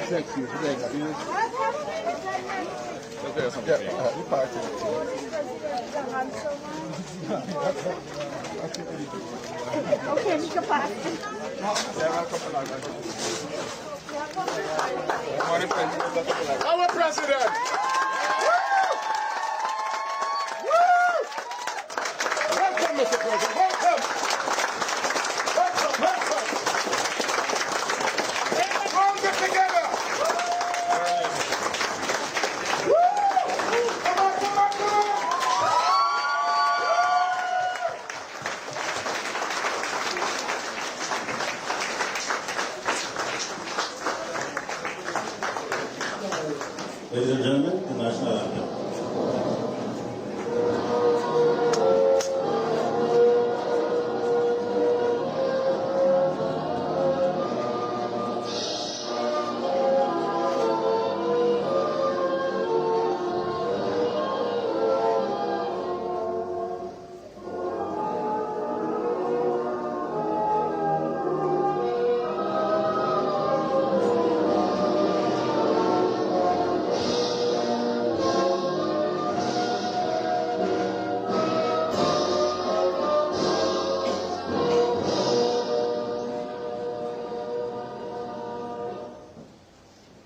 Thank you. Okay, Mr. Park. Our president! Welcome, Mr. President. Welcome! All get together! Come on! Ladies and gentlemen, the national anthem.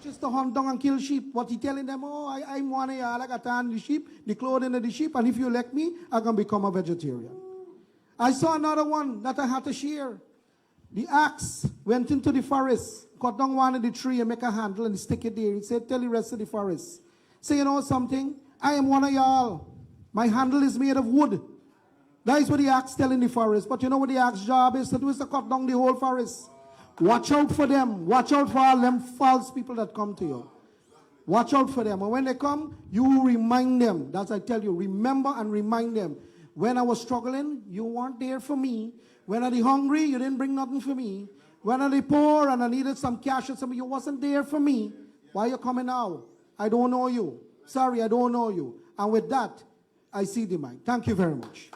Just to hunt down and kill sheep. What he telling them, oh, I'm one of y'all, I got to hunt the sheep, the clothing of the sheep, and if you elect me, I'm going to become a vegetarian. I saw another one that I had to share. The axe went into the forest, cut down one of the tree and make a handle and stick it there. He said, tell the rest of the forest. Say, you know something? I am one of y'all. My handle is made of wood. That is what the axe telling the forest. But you know what the axe job is to do is to cut down the whole forest. Watch out for them. Watch out for all them false people that come to you. Watch out for them. And when they come, you remind them. That's I tell you, remember and remind them. When I was struggling, you weren't there for me. When I was hungry, you didn't bring nothing for me. When I was poor and I needed some cash or something, you wasn't there for me. Why are you coming now? I don't know you. Sorry, I don't know you. And with that, I see the mic. Thank you very much.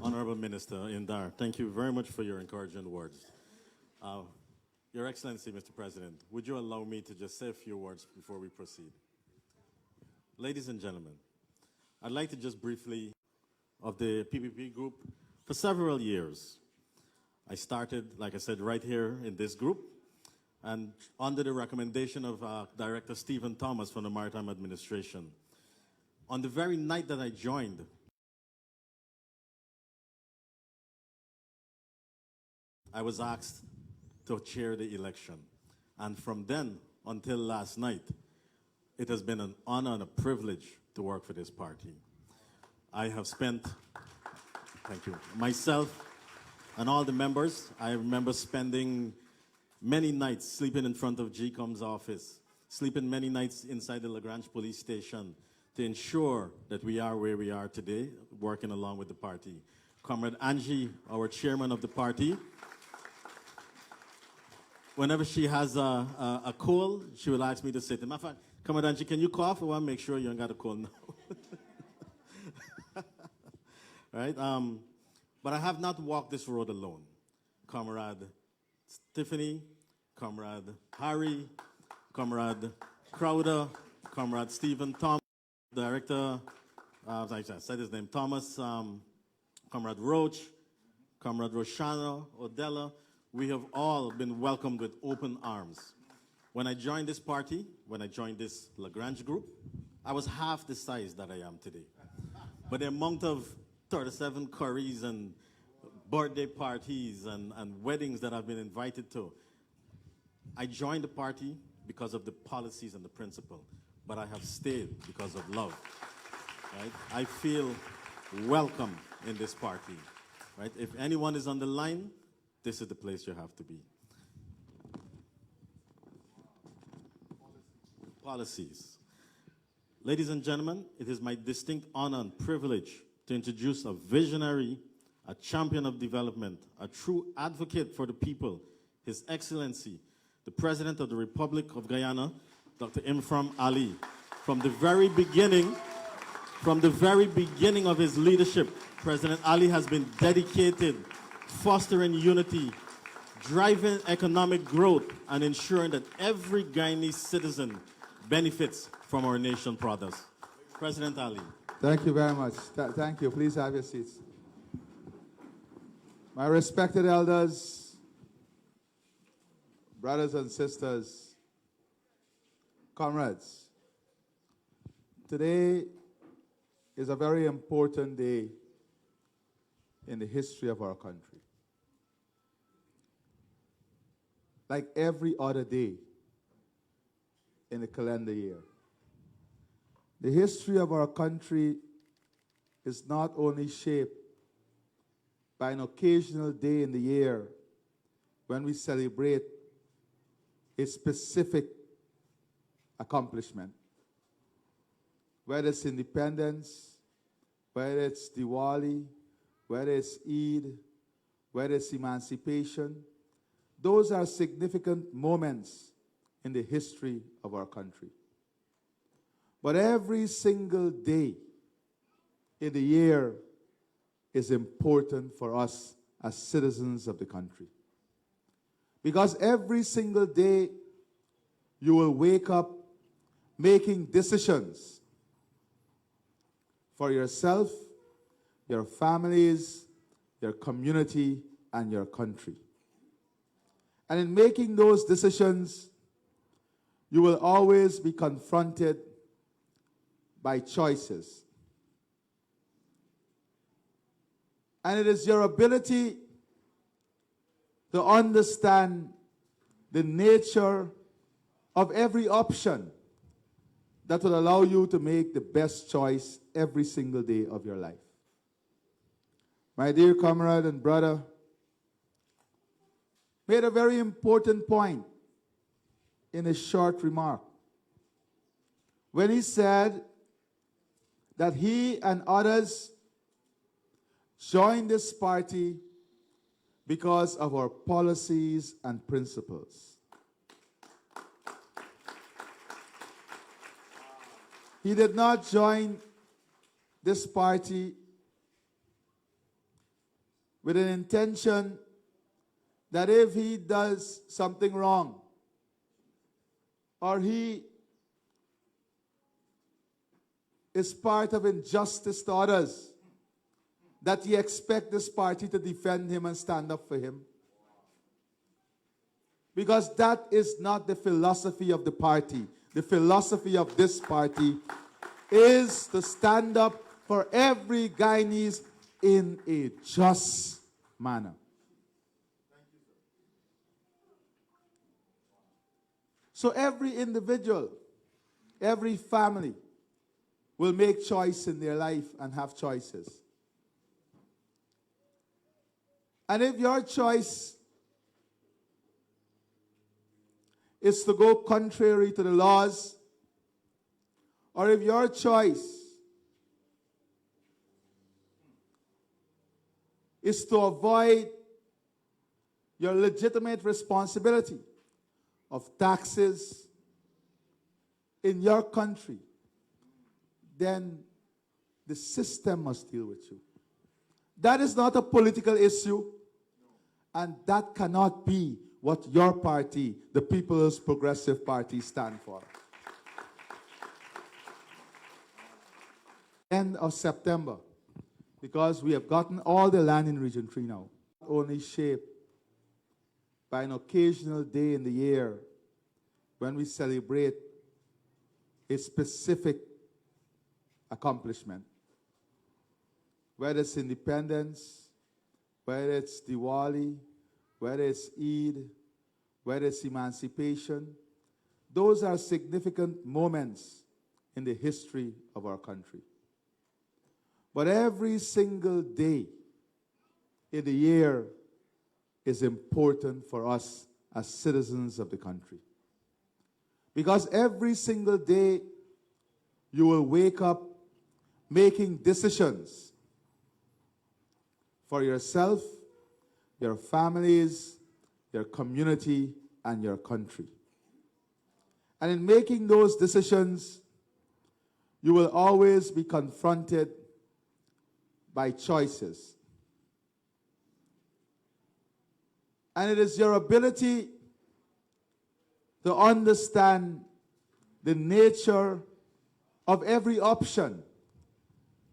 Honorable Minister Indar, thank you very much for your encouraging words. Your Excellency, Mr. President, would you allow me to just say a few words before we proceed? Ladies and gentlemen, I'd like to just briefly of the PPP group for several years. I started, like I said, right here in this group, and under the recommendation of Director Stephen Thomas from the Maritime Administration. On the very night that I joined, I was asked to chair the election. And from then until last night, it has been an honor and a privilege to work for this party. I have spent, thank you, myself and all the members, I remember spending many nights sleeping in front of GCOM's office, sleeping many nights inside the Grange police station to ensure that we are where we are today, working along with the party. Comrade Angie, our chairman of the party, whenever she has a cold, she will ask me to sit. Matter of fact, Comrade Angie, can you cough? I want to make sure you ain't got a cold now. Right? But I have not walked this road alone. Comrade Tiffany, Comrade Harry, Comrade Crowder, Comrade Stephen Thomas, Director, I said his name, Thomas, Comrade Roach, Comrade Roshana Odella. We have all been welcomed with open arms. When I joined this party, when I joined this Grange group, I was half the size that I am today. But the amount of 37 curries and birthday parties and weddings that I've been invited to, I joined the party because of the policies and the principle, but I have stayed because of love. Right? I feel welcome in this party. Right? If anyone is on the line, this is the place you have to be. Policies. Ladies and gentlemen, it is my distinct honor and privilege to introduce a visionary a champion of development, a true advocate for the people, His Excellency, the President of the Republic of Guyana, Dr. Irfaan Ali. From the very beginning of his leadership, President Ali has been dedicated, fostering unity, driving economic growth, and ensuring that every Guyanese citizen benefits from our nation's products. President Ali. Thank you very much. Thank you. Please have your seats. My respected elders, brothers and sisters, comrades, today is a very important day in the history of our country. Like every other day in the calendar year, the history of our country is not only shaped by an occasional day in the year when we celebrate a specific accomplishment, whether it's independence, whether it's Diwali, whether it's Eid, whether it's emancipation. Those are significant moments in the history of our country. But every single day in the year is important for us as citizens of the country. Because every single day you will wake up making decisions for yourself, your families, your community, and your country. And in making those decisions, you will always be confronted by choices. And it is your ability to understand the nature of every option that will allow you to make the best choice every single day of your life. My dear comrade and brother made a very important point in a short remark when he said that he and others joined this party because of our policies and principles. He did not join this party with an intention that if he does something wrong or he is part of injustice to others, that he expects this party to defend him and stand up for him. Because that is not the philosophy of the party. The philosophy of this party is to stand up for every Guyanese in a just manner. So every individual, every family will make choice in their life and have choices. And if your choice is to go contrary to the laws, or if your choice is to avoid your legitimate responsibility of taxes in your country, then the system must deal with you. That is not a political issue, and that cannot be what your party, the People's Progressive Party, stand for. End of September, because we have gotten all the land in Region 3 now, only shaped by an occasional day in the year when we celebrate a specific accomplishment, whether it's independence, whether it's Diwali, whether it's Eid, whether it's emancipation. Those are significant moments in the history of our country. But every single day in the year is important for us as citizens of the country. Because every single day you will wake up making decisions for yourself, your families, your community, and your country. And in making those decisions, you will always be confronted by choices. And it is your ability to understand the nature of every option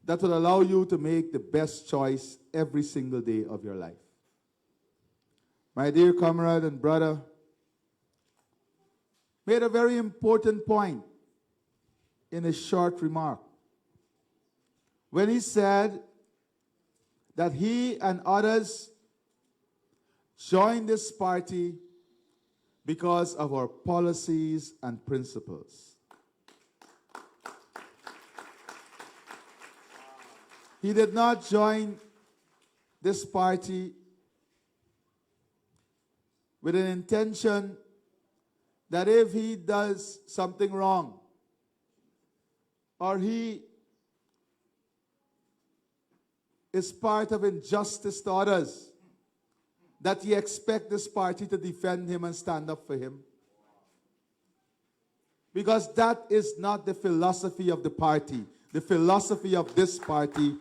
that will allow you to make the best choice every single day of your life. My dear comrade and brother made a very important point in a short remark when he said that he and others joined this party because of our policies and principles. He did not join this party with an intention that if he does something wrong or he is part of injustice to others, that he expect this party to defend him and stand up for him. Because that is not the philosophy of the party. The philosophy of this party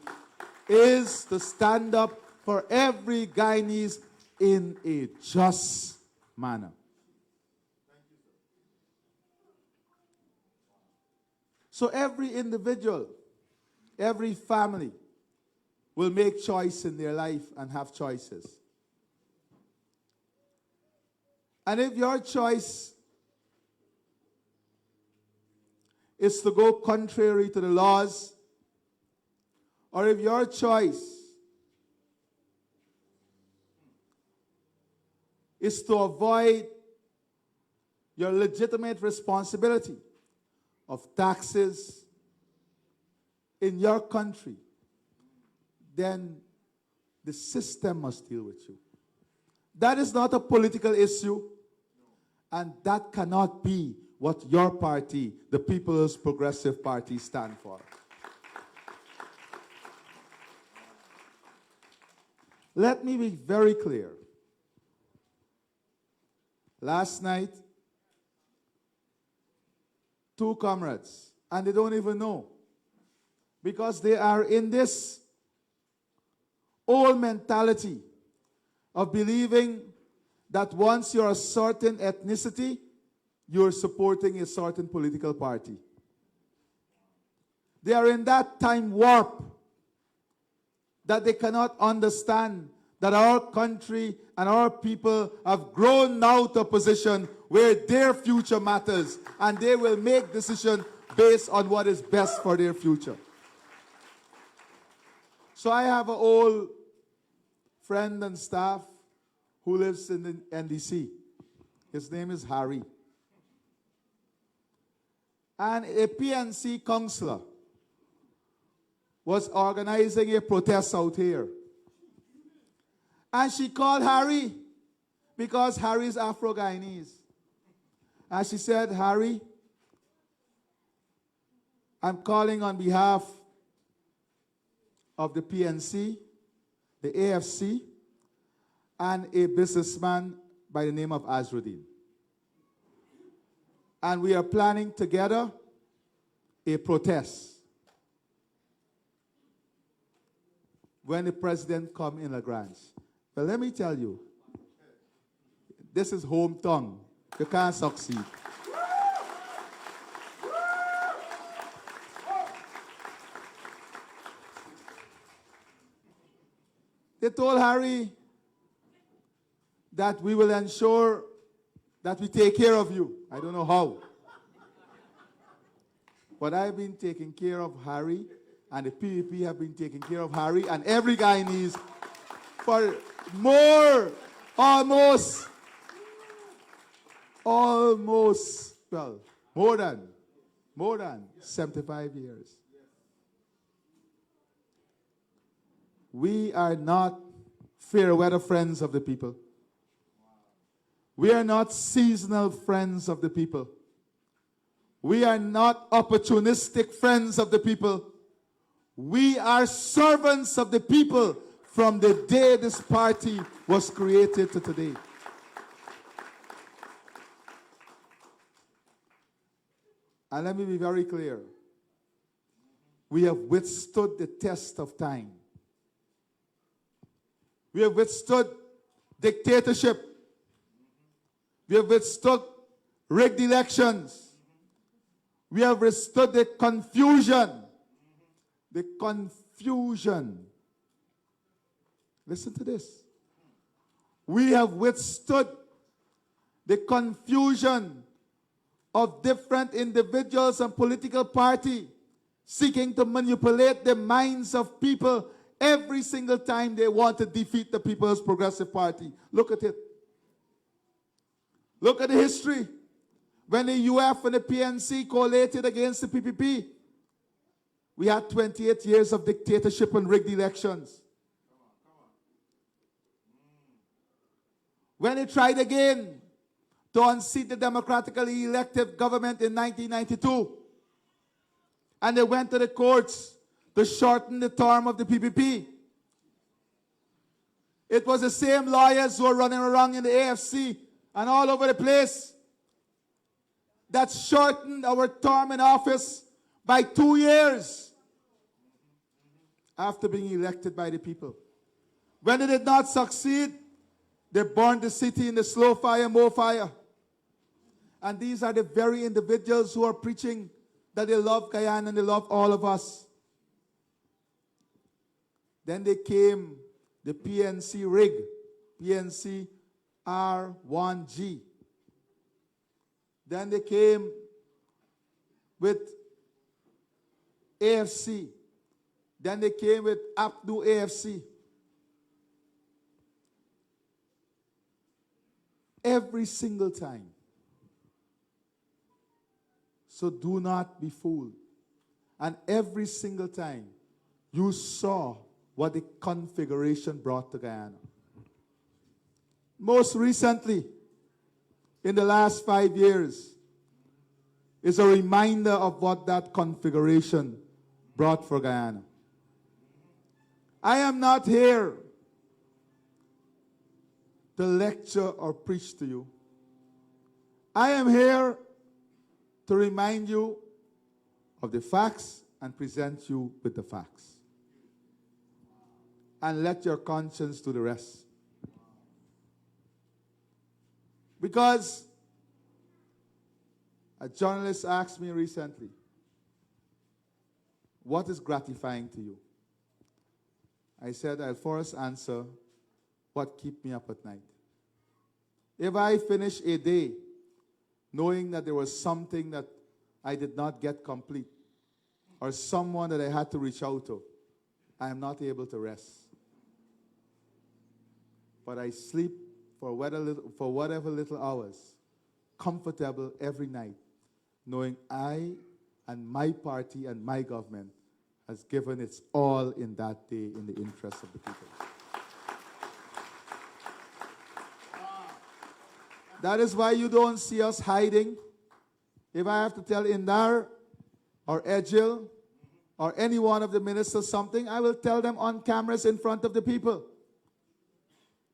is to stand up for every Guyanese in a just manner. So every individual, every family will make choice in their life and have choices. And if your choice is to go contrary to the laws, or if your choice is to avoid your legitimate responsibility of taxes in your country, then the system must deal with you. That is not a political issue, and that cannot be what your party, the People's Progressive Party, stand for. Let me be very clear. Last night, two comrades, and they don't even know, because they are in this old mentality of believing that once you're a certain ethnicity, you're supporting a certain political party. They are in that time warp that they cannot understand that our country and our people have grown now to a position where their future matters, and they will make decisions based on what is best for their future. So I have an old friend and staff who lives in the NDC. His name is Harry. And a PNC councillor was organizing a protest out here. And she called Harry because Harry is Afro-Guyanese. And she said, Harry, I'm calling on behalf of the PNC, the AFC, and a businessman by the name of Azruddin. And we are planning together a protest when the president comes in Grange. But let me tell you, this is hometown. You can't succeed. They told Harry that we will ensure that we take care of you. I don't know how. But I've been taking care of Harry, and the PVP have been taking care of Harry and every Guyanese for more than 75 years. We are not fair weather friends of the people. We are not seasonal friends of the people. We are not opportunistic friends of the people. We are servants of the people from the day this party was created to today. And let me be very clear. We have withstood the test of time. We have withstood dictatorship. We have withstood rigged elections. We have withstood the confusion. The confusion. Listen to this. We have withstood the confusion of different individuals and political parties seeking to manipulate the minds of people every single time they want to defeat the People's Progressive Party. Look at it. Look at the history. When the UF and the PNC collated against the PPP, we had 28 years of dictatorship and rigged elections. When they tried again to unseat the democratically elected government in 1992, and they went to the courts to shorten the term of the PPP. It was the same lawyers who were running around in the AFC and all over the place that shortened our term in office by 2 years after being elected by the people. When they did not succeed, they burned the city in the slow fire, more fire. And these are the very individuals who are preaching that they love Guyana and they love all of us. Then they came the PNC rig, PNC R1G. Then they came with AFC. Then they came with Abdu AFC. Every single time. So do not be fooled. And every single time, you saw what the configuration brought to Guyana. Most recently, in the last 5 years, is a reminder of what that configuration brought for Guyana. I am not here to lecture or preach to you. I am here to remind you of the facts and present you with the facts. And let your conscience do the rest. Because a journalist asked me recently, what is gratifying to you? I said, I'll first answer what keeps me up at night. If I finish a day knowing that there was something that I did not get complete, or someone that I had to reach out to, I am not able to rest. But I sleep for whatever little hours, comfortable every night, knowing I and my party and my government has given its all in that day in the interest of the people. That is why you don't see us hiding. If I have to tell Indar or Edgil or any one of the ministers something, I will tell them on cameras in front of the people.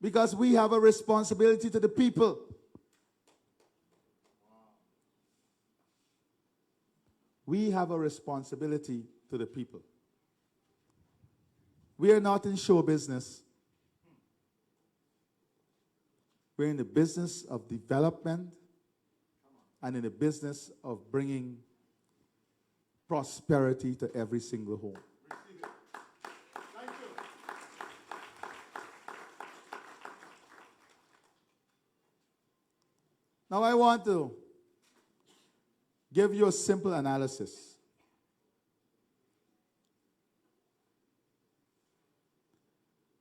Because we have a responsibility to the people. We have a responsibility to the people. We are not in show business. We're in the business of development and in the business of bringing prosperity to every single home. Thank you. Now I want to give you a simple analysis.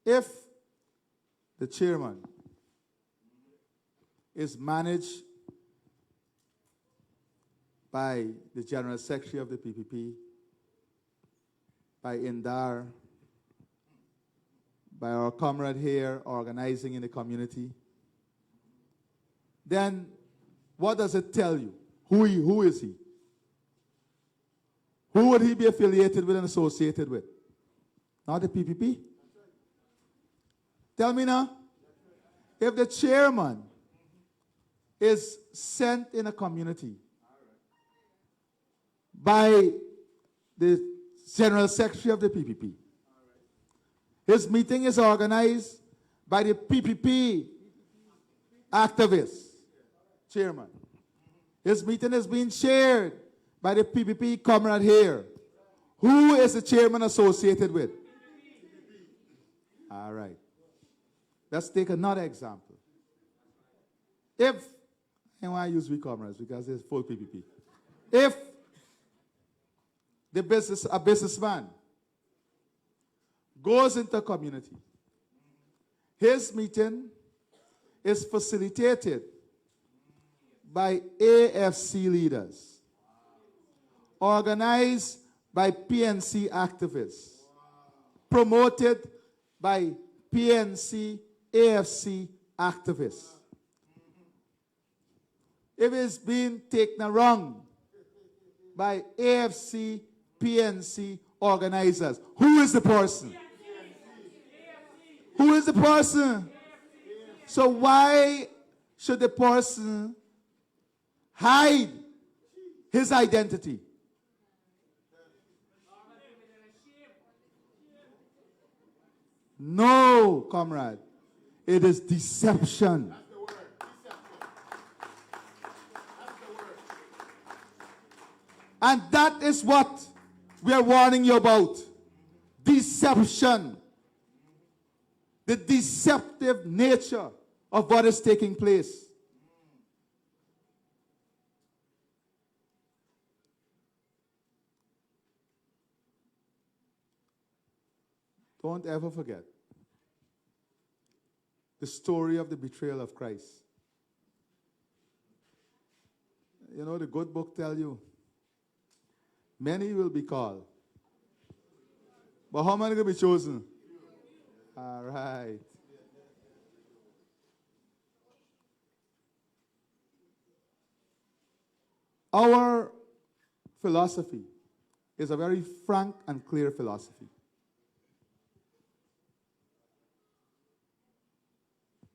If the chairman is managed by the General Secretary of the PPP, by Indar, by our comrade here organizing in the community, then what does it tell you? Who is he? Who would he be affiliated with and associated with? Not the PPP. Tell me now. If the chairman is sent in a community by the general secretary of the PPP, his meeting is organized by the PPP activist chairman. His meeting is being chaired by the PPP comrade here. Who is the chairman associated with? All right. Let's take another example. If, and why I use we comrades? Because it's full PPP. If a businessman goes into a community, his meeting is facilitated by AFC leaders, organized by PNC activists, promoted by PNC, AFC activists. If it's being taken wrong by AFC, PNC organizers, who is the person? Who is the person? So why should the person hide his identity? No, comrade. It is deception. That's the word. Deception. That's the word. And that is what we are warning you about. Deception. The deceptive nature of what is taking place. Don't ever forget the story of the betrayal of Christ. You know, the good book tells you, many will be called. But how many will be chosen? All right. Our philosophy is a very frank and clear philosophy.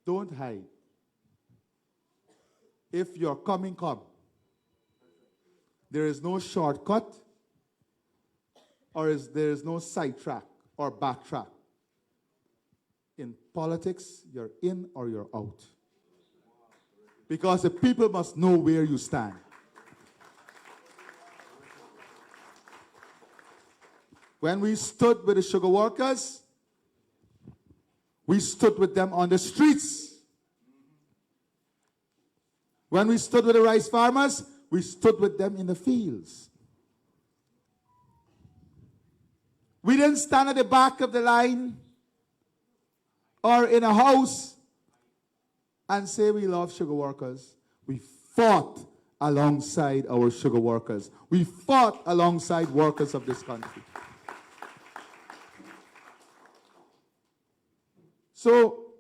Don't hide. If you're coming, come. There is no shortcut, or there is no sidetrack or backtrack. In politics, you're in or you're out. Because the people must know where you stand. When we stood with the sugar workers, we stood with them on the streets. When we stood with the rice farmers, we stood with them in the fields. We didn't stand at the back of the line or in a house and say we love sugar workers. We fought alongside our sugar workers. We fought alongside workers of this country. So,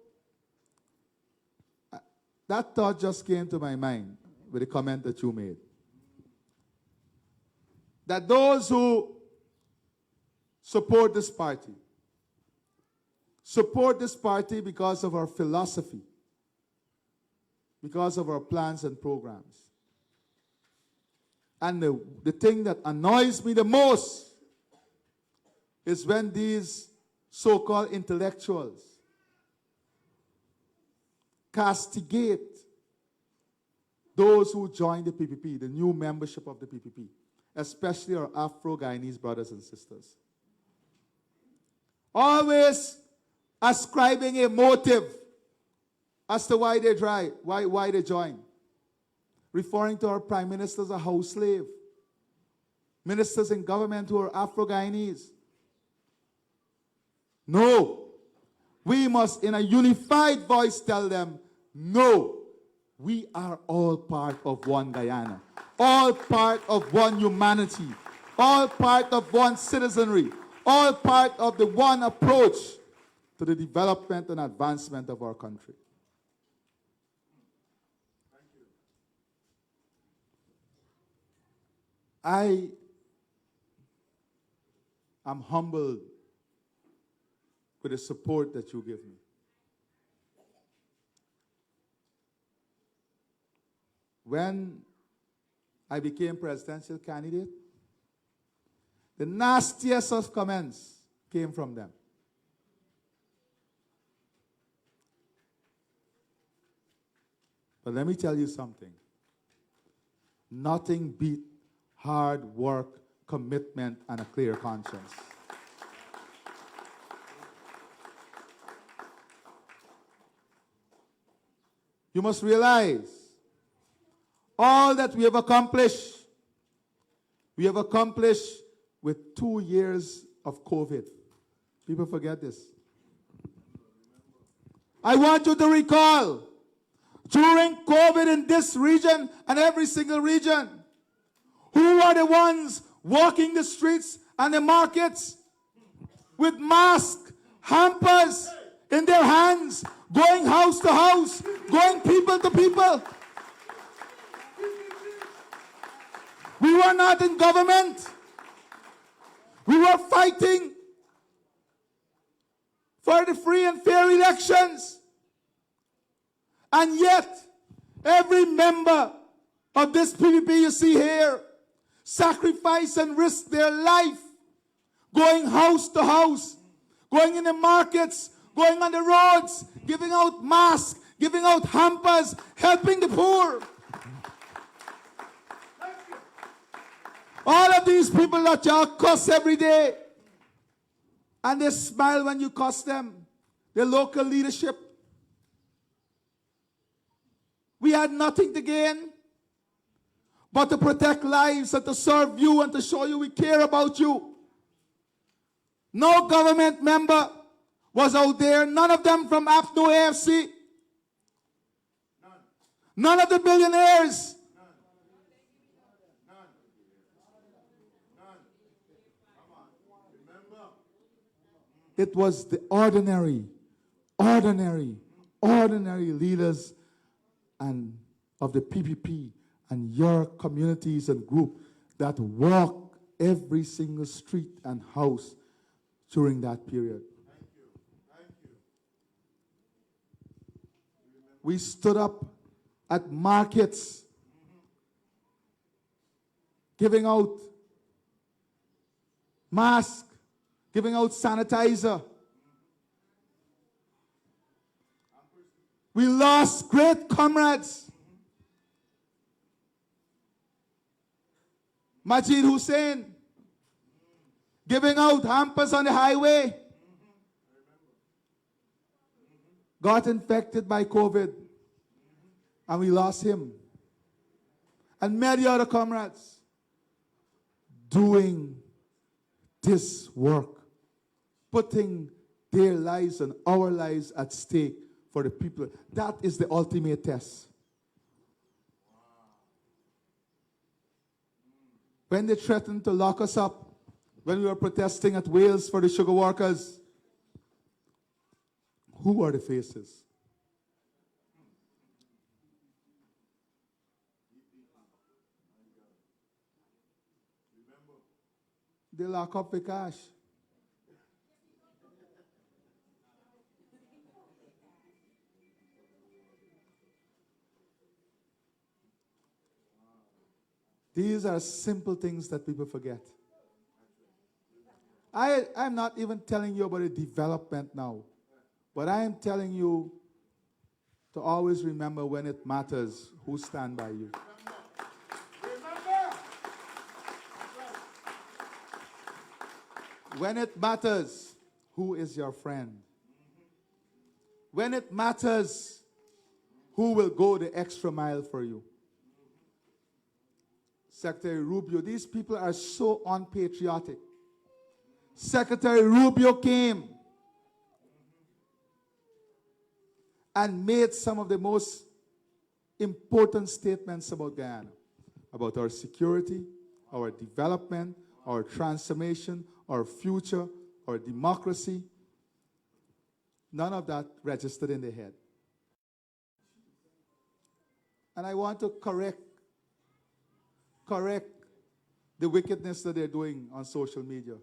that thought just came to my mind with the comment that you made. That those who support this party because of our philosophy, because of our plans and programs. And the thing that annoys me the most is when these so-called intellectuals castigate those who join the PPP, the new membership of the PPP, especially our Afro-Guyanese brothers and sisters. Always ascribing a motive as to why they why they join. Referring to our prime minister as a house slave. Ministers in government who are Afro-Guyanese. No. We must, in a unified voice, tell them, no, we are all part of one Guyana, all part of one humanity, all part of one citizenry, all part of the one approach to the development and advancement of our country. I am humbled with the support that you give me. when I became presidential candidate, the nastiest of comments came from them. But let me tell you something. Nothing beat hard work, commitment, and a clear conscience. You must realize all that we have accomplished with 2 years of COVID. People forget this. I want you to recall, during COVID in this region and every single region, who are the ones walking the streets and the markets with masks, hampers in their hands, going house to house, going people to people? We were not in government. We were fighting for the free and fair elections. And yet, every member of this PPP you see here sacrifice and risk their life going house to house, going in the markets, going on the roads, giving out masks, giving out hampers, helping the poor. All of these people that y'all cuss every day, and they smile when you cuss them, the local leadership. We had nothing to gain but to protect lives and to serve you and to show you we care about you. No government member was out there, none of them from APNO AFC. None of the billionaires. It was the ordinary leaders and of the PPP and your communities and group that walk every single street and house during that period. Thank you. We stood up at markets, giving out masks, giving out sanitizer. We lost great comrades. Majid Hussein, giving out hampers on the highway, got infected by COVID, and we lost him. And many other comrades doing this work, putting their lives and our lives at stake for the people. That is the ultimate test. When they threatened to lock us up, when we were protesting at Wales for the sugar workers, who were the faces? They lock up the cash. These are simple things that people forget. I'm not even telling you about the development now, but I am telling you to always remember when it matters who stand by you. When it matters, who is your friend? When it matters, who will go the extra mile for you? Secretary Rubio, these people are so unpatriotic. Secretary Rubio came and made some of the most important statements about Guyana, about our security, our development, our transformation, our future, our democracy. None of that registered in their head. And I want to correct the wickedness that they're doing on social media.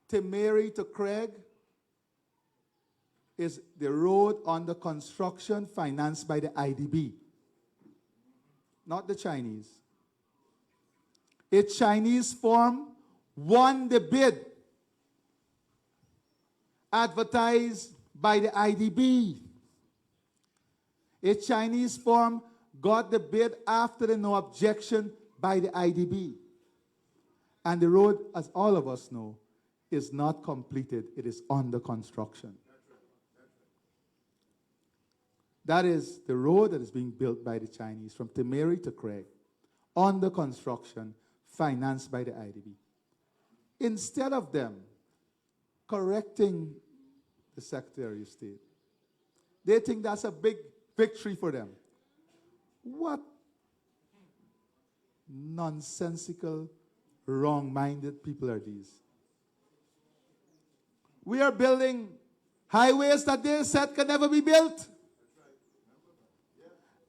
To Mary, to Craig, is the road under construction financed by the IDB, not the Chinese. A Chinese firm won the bid, advertised by the IDB. A Chinese firm got the bid after the no objection by the IDB. And the road, as all of us know, is not completed. It is under construction. That is the road that is being built by the Chinese from Temeri to Craig, under construction, financed by the IDB. Instead of them correcting the Secretary of State, they think that's a big victory for them. What nonsensical, wrong-minded people are these? We are building highways that they said can never be built.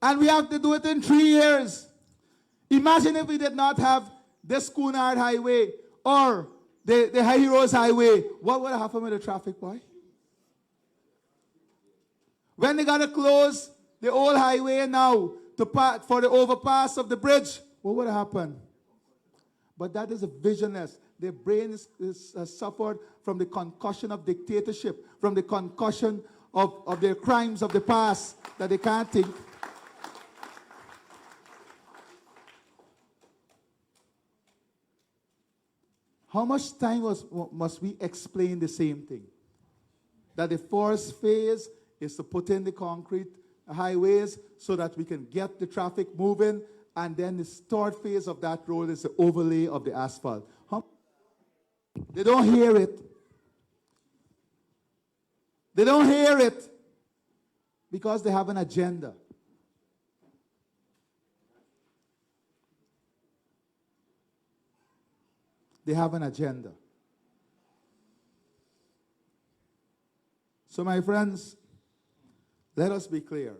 And we have to do it in 3 years. Imagine if we did not have this Cunard Highway or the High Heroes Highway. What would have happened with the traffic, boy? When they got to close the old highway now for the overpass of the bridge, what would have happened? But that is a visionless. Their brain is suffered from the concussion of dictatorship, from the concussion of their crimes of the past that they can't think. How much time must we explain the same thing? That the first phase is to put in the concrete highways so that we can get the traffic moving, and then the third phase of that road is the overlay of the asphalt. They don't hear it. They don't hear it because they have an agenda. They have an agenda. So, my friends, let us be clear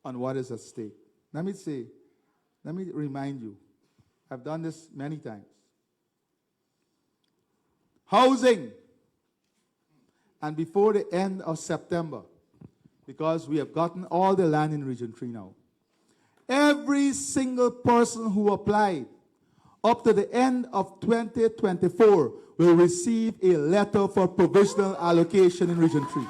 on what is at stake. Let me remind you, I've done this many times. Housing, and before the end of September, because we have gotten all the land in Region 3 now, every single person who applied up to the end of 2024 will receive a letter for provisional allocation in Region 3.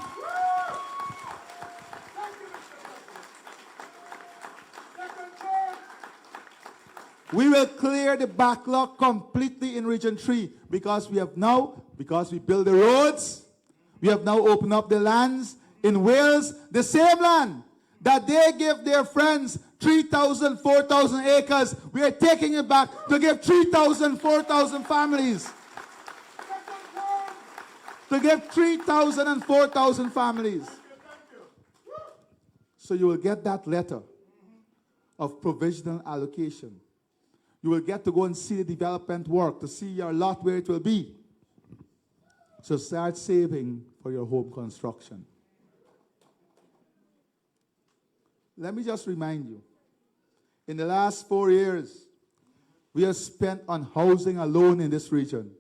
We will clear the backlog completely in Region 3 because we build the roads, we have now opened up the lands in Wales, the same land that they give their friends 3,000, 4,000 acres. We are taking it back to give 3,000, 4,000 families. To give 3,000 and 4,000 families. So you will get that letter of provisional allocation. You will get to go and see the development work, to see your lot where it will be. So start saving for your home construction. Let me just remind you, in the last 4 years, we have spent on housing alone in this region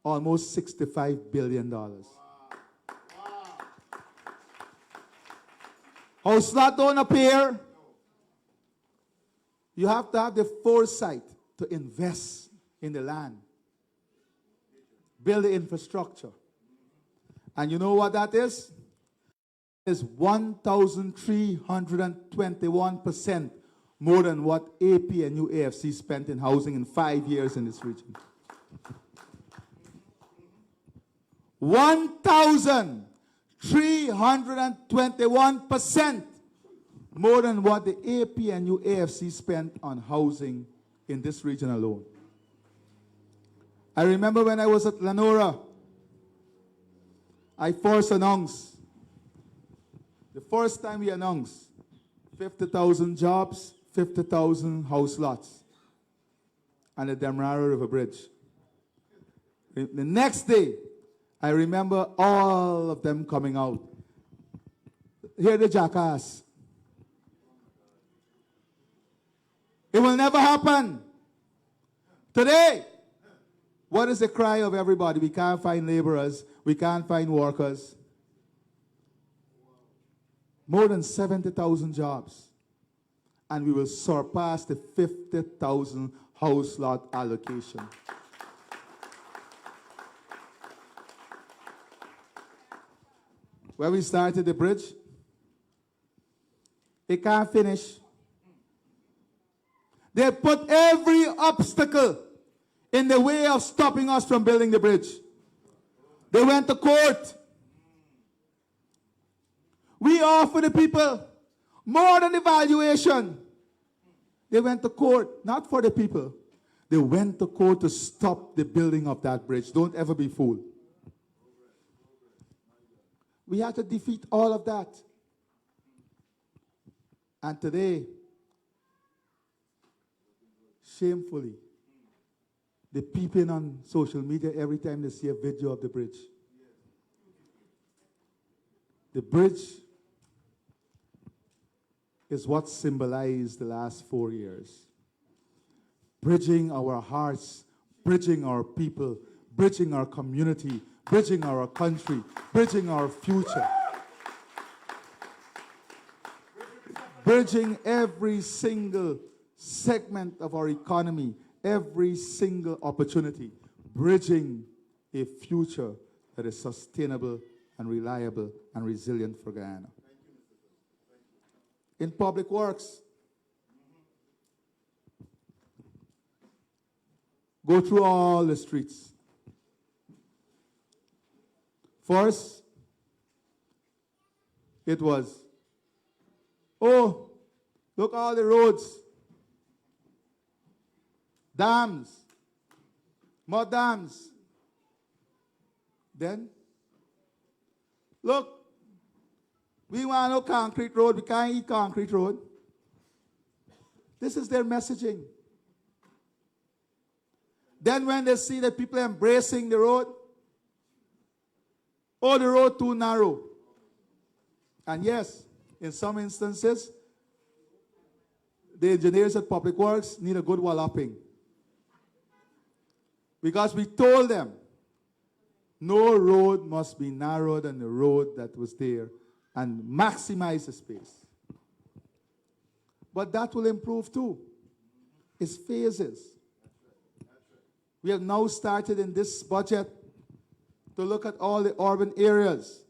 almost $65 billion. House lot don't appear. You have to have the foresight to invest in the land, build the infrastructure. And you know what that is? It's 1,321% more than what AP and UAFC spent in housing in 5 years in this region. 1,321% more than what the AP and UAFC spent on housing in this region alone. I remember when I was at Lenora, I first announced, the first time we announced 50,000 jobs, 50,000 house lots on the Demerara River Bridge. The next day, I remember all of them coming out. Hear the jackass. It will never happen. Today, What is the cry of everybody? We can't find laborers. We can't find workers. More than 70,000 jobs. And we will surpass the 50,000 house lot allocation. When we started the bridge, it can't finish. They put every obstacle in the way of stopping us from building the bridge. They went to court. We offer the people more than the valuation. They went to court, not for the people. They went to court to stop the building of that bridge. Don't ever be fooled. We had to defeat all of that. And today, shamefully, they peeping on social media every time they see a video of the bridge. The bridge is what symbolized the last 4 years. Bridging our hearts, bridging our people, bridging our community, bridging our country, bridging our future. Bridging every single segment of our economy, every single opportunity. Bridging a future that is sustainable and reliable and resilient for Guyana. In public works, go through all the streets. First, it was, oh, look all the roads, dams, more dams. Then, look, we want no concrete road, we can't eat concrete road. This is their messaging. Then when they see that people are embracing the road, oh, the road too narrow. And yes, in some instances, the engineers at Public Works need a good walloping. Because we told them, no road must be narrower than the road that was there and maximize the space. But that will improve too. It's phases. We have now started in this budget to look at all the urban areas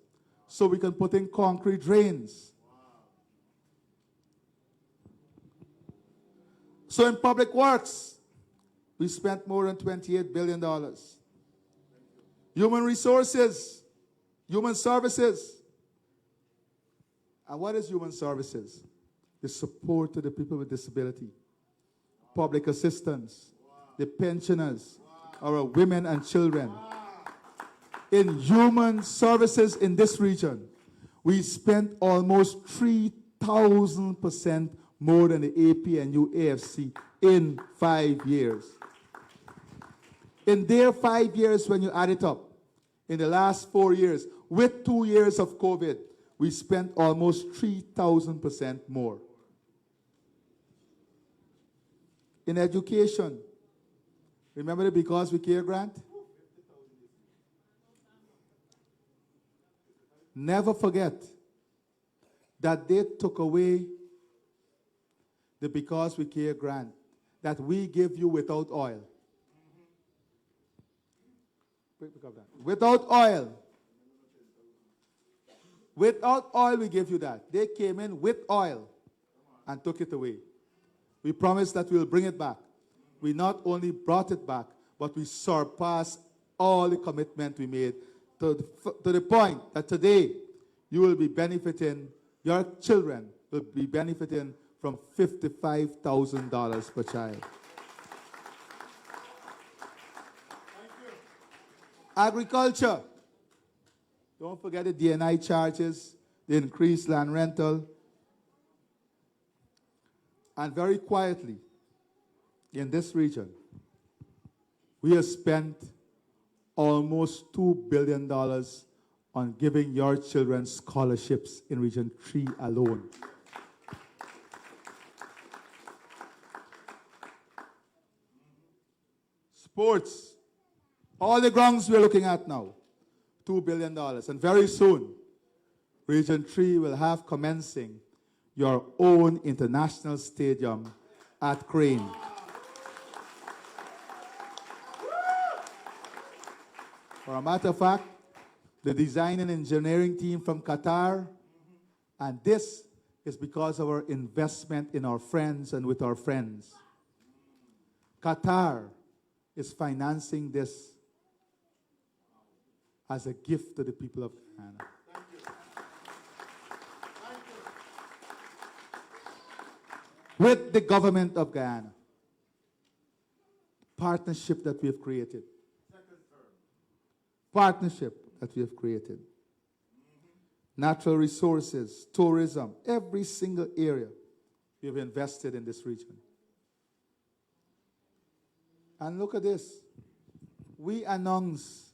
so we can put in concrete drains. So in public works, we spent more than $28 billion. Human resources, human services. And what is human services? The support to the people with disability, public assistance, the pensioners, our women and children. In human services in this region, we spent almost 3,000% more than the APNU AFC in 5 years. In their 5 years, when you add it up, in the last 4 years, with 2 years of COVID, we spent almost 3,000% more. In education, remember the Because We Care grant? Never forget that they took away the Because We Care grant that we give you without oil. Without oil. Without oil, we give you that. They came in with oil and took it away. We promised that we'll bring it back. We not only brought it back, but we surpassed all the commitment we made to the point that today you will be benefiting, your children will be benefiting from $55,000 per child. Agriculture. Don't forget the D&I charges, the increased land rental. And very quietly, in this region, we have spent almost $2 billion on giving your children scholarships in Region 3 alone. Sports. All the grounds we're looking at now, $2 billion. And very soon, Region 3 will have commencing your own international stadium at Grange. For a matter of fact, the design and engineering team from Qatar, and this is because of our investment in our friends and with our friends. Qatar is financing this as a gift to the people of Guyana. With the government of Guyana. Partnership that we have created. Partnership that we have created. Natural resources, tourism, every single area we have invested in this region. And look at this. We announced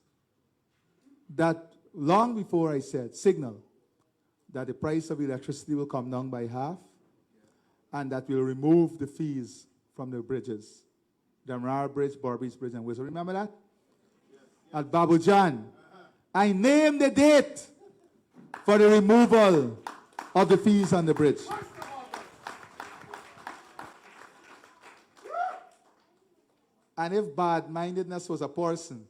that long before I said, signal, that the price of electricity will come down by half and that we'll remove the fees from the bridges. Damrar Bridge, Barbeach Bridge, and Whistle. Remember that? At Babujan. I named the date for the removal of the fees on the bridge. And if bad-mindedness was a person,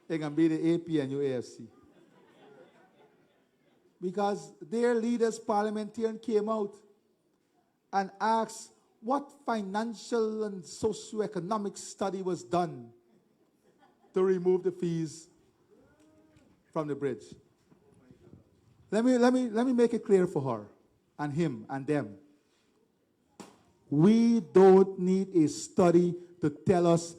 it can be the AP and UAFC. Because their leaders, parliamentarians, came out and asked what financial and socioeconomic study was done to remove the fees from the bridge. Let me make it clear for her and him and them. We don't need a study to tell us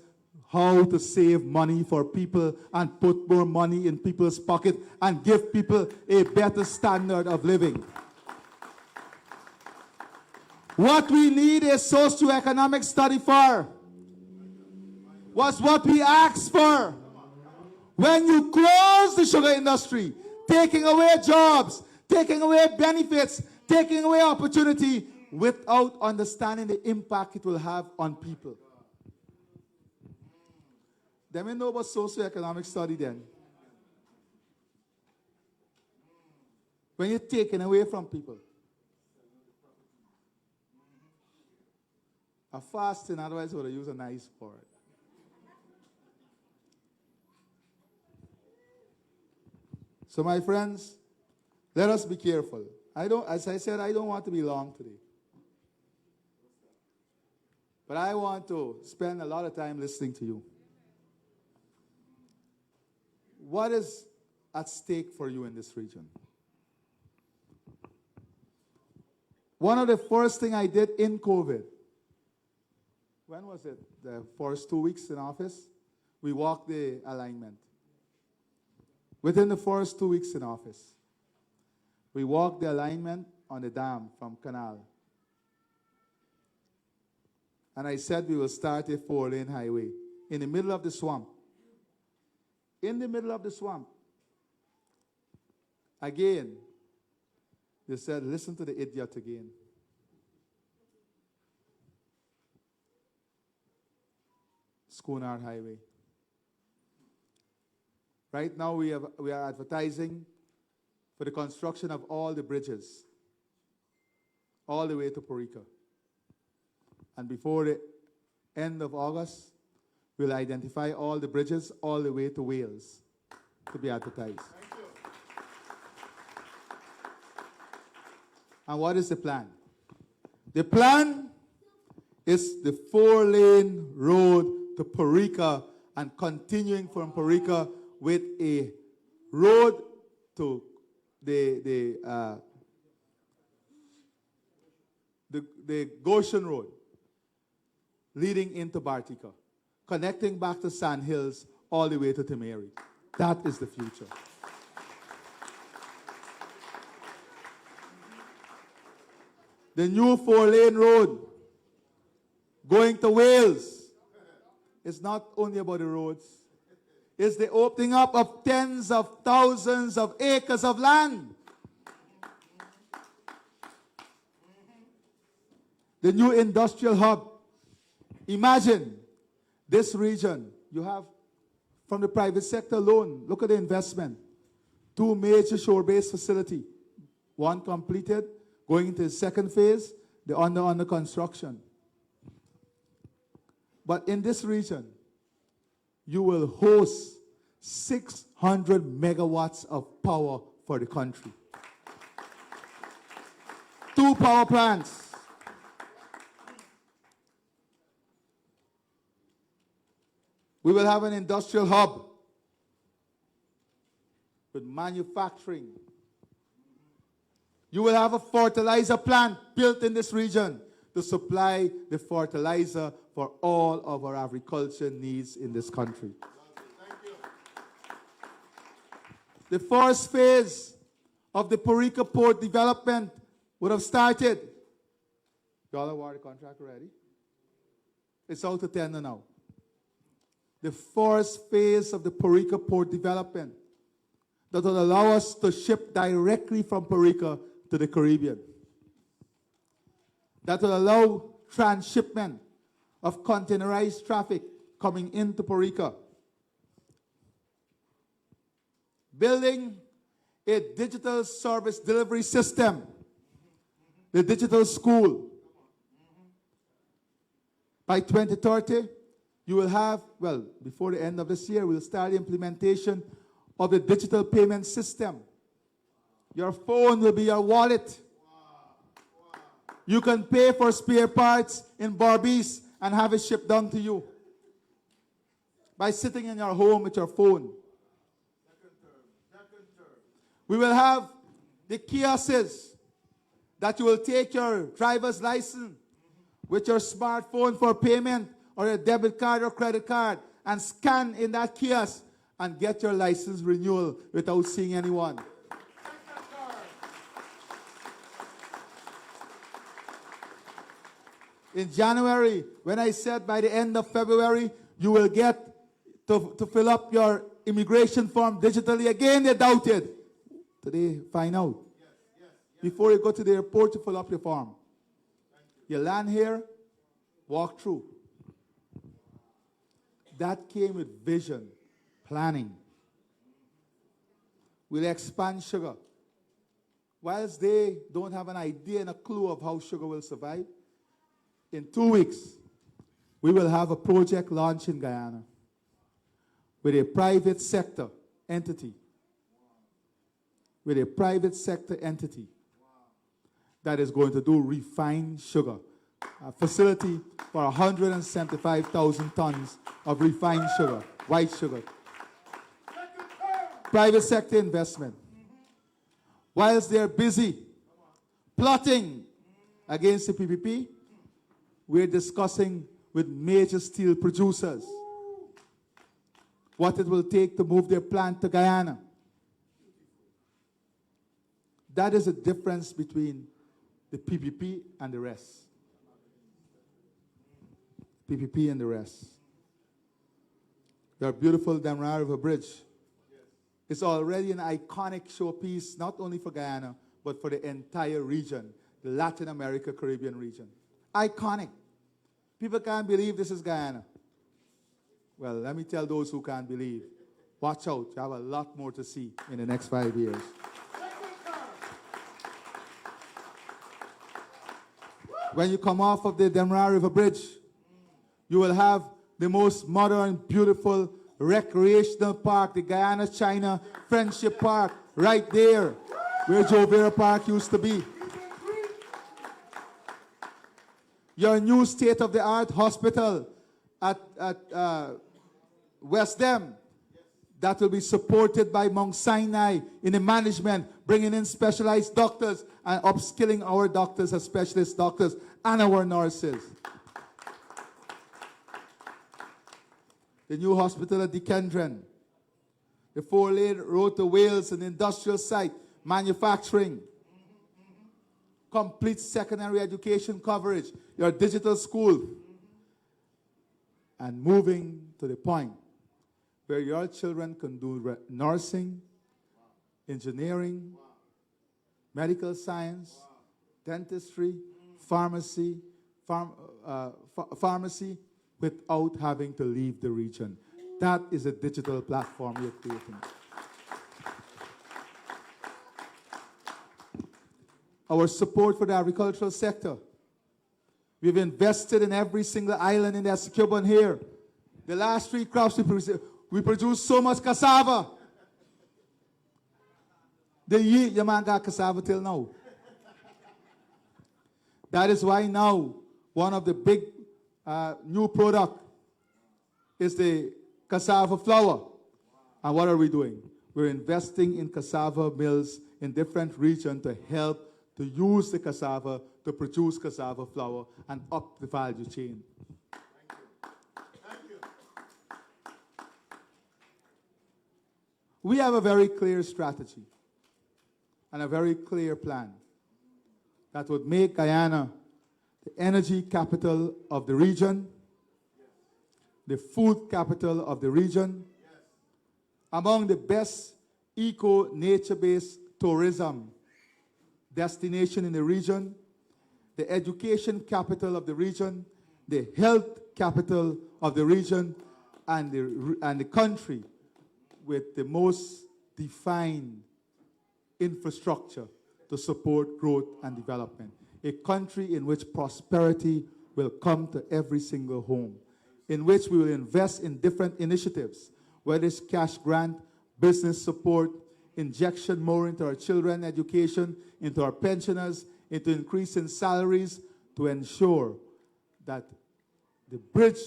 how to save money for people and put more money in people's pocket and give people a better standard of living. What we need a socioeconomic study for was what we asked for. When you close the sugar industry, taking away jobs, taking away benefits, taking away opportunity without understanding the impact it will have on people. They may know about socioeconomic study then. When you're taking away from people. A fasting, otherwise would have used a nice word. So my friends, let us be careful. As I said, I don't want to be long today. But I want to spend a lot of time listening to you. What is at stake for you in this region? One of the first things I did in COVID, when was it? The first 2 weeks in office, we walked the alignment. Within the first 2 weeks in office, we walked the alignment on the dam from Canal. And I said we will start a 4-lane highway in the middle of the swamp. In the middle of the swamp. Again, they said, listen to the idiot again. Schooner Highway. Right now we are advertising for the construction of all the bridges, all the way to Porica. And before the end of August, we'll identify all the bridges all the way to Wales to be advertised. Thank you. And what is the plan? The plan is the 4-lane road to Porica and continuing from Porica with a road to the Goshen Road leading into Bartica, connecting back to Sand Hills all the way to Timeri. That is the future. The new 4-lane road going to Wales is not only about the roads. It's the opening up of tens of thousands of acres of land. The new industrial hub. Imagine this region. You have from the private sector alone. Look at the investment. 2 major shore-based facility. One completed, going into the second phase, the under construction. But in this region, you will host 600 megawatts of power for the country. 2 power plants. We will have an industrial hub with manufacturing. You will have a fertilizer plant built in this region to supply the fertilizer for all of our agriculture needs in this country. Thank you. The first phase of the Porica Port development would have started. Y'all award the contract already? It's out to tender now. The first phase of the Porica Port development that will allow us to ship directly from Porica to the Caribbean. That will allow transshipment of containerized traffic coming into Porica. Building a digital service delivery system, the digital school. By 2030, you will have, well, before the end of this year, we'll start the implementation of the digital payment system. Your phone will be your wallet. You can pay for spare parts in Barbies and have it shipped down to you by sitting in your home with your phone. We will have the kiosks that you will take your driver's license with your smartphone for payment or a debit card or credit card and scan in that kiosk and get your license renewal without seeing anyone. In January, when I said by the end of February, you will get to fill up your immigration form digitally, again they doubted. Today, find out. Before you go to the airport to fill up your form. You land here, walk through. That came with vision, planning. We'll expand sugar. Whilst they don't have an idea and a clue of how sugar will survive, in 2 weeks, we will have a project launch in Guyana with a private sector entity. With a private sector entity that is going to do refined sugar. A facility for 175,000 tons of refined sugar, white sugar. Private sector investment. Whilst they're busy plotting against the PPP, we're discussing with major steel producers what it will take to move their plant to Guyana. That is the difference between the PPP and the rest. PPP and the rest. Your beautiful Damara River Bridge. It's already an iconic showpiece, not only for Guyana, but for the entire region, the Latin America, Caribbean region. Iconic. People can't believe this is Guyana. Well, let me tell those who can't believe, watch out, you have a lot more to see in the next 5 years. When you come off of the Damara River Bridge, you will have the most modern, beautiful recreational park, the Guyana-China Friendship Park, right there, where Jovera Park used to be. Your new state-of-the-art hospital at West Dem, that will be supported by Mount Sinai in the management, bringing in specialized doctors and upskilling our doctors as specialist doctors and our nurses. The new hospital at Dekendren, the 4-lane road to Wales, an industrial site, manufacturing, complete secondary education coverage, your digital school, and moving to the point where your children can do nursing, engineering, medical science, dentistry, pharmacy, pharmacy without having to leave the region. That is a digital platform you're creating. Our support for the agricultural sector. We've invested in every single island in the Essequibo here. The last 3 crops we produce so much cassava. The yield, your man got cassava till now. That is why now one of the big new product is the cassava flour. And what are we doing? We're investing in cassava mills in different regions to help to use the cassava to produce cassava flour and up the value chain. Thank you. We have a very clear strategy and a very clear plan that would make Guyana the energy capital of the region, the food capital of the region, among the best eco-nature-based tourism destination in the region, the education capital of the region, the health capital of the region, and the country with the most defined infrastructure to support growth and development. A country in which prosperity will come to every single home, in which we will invest in different initiatives, whether it's cash grant, business support, injection more into our children education, into our pensioners, into increasing salaries to ensure that the bridge,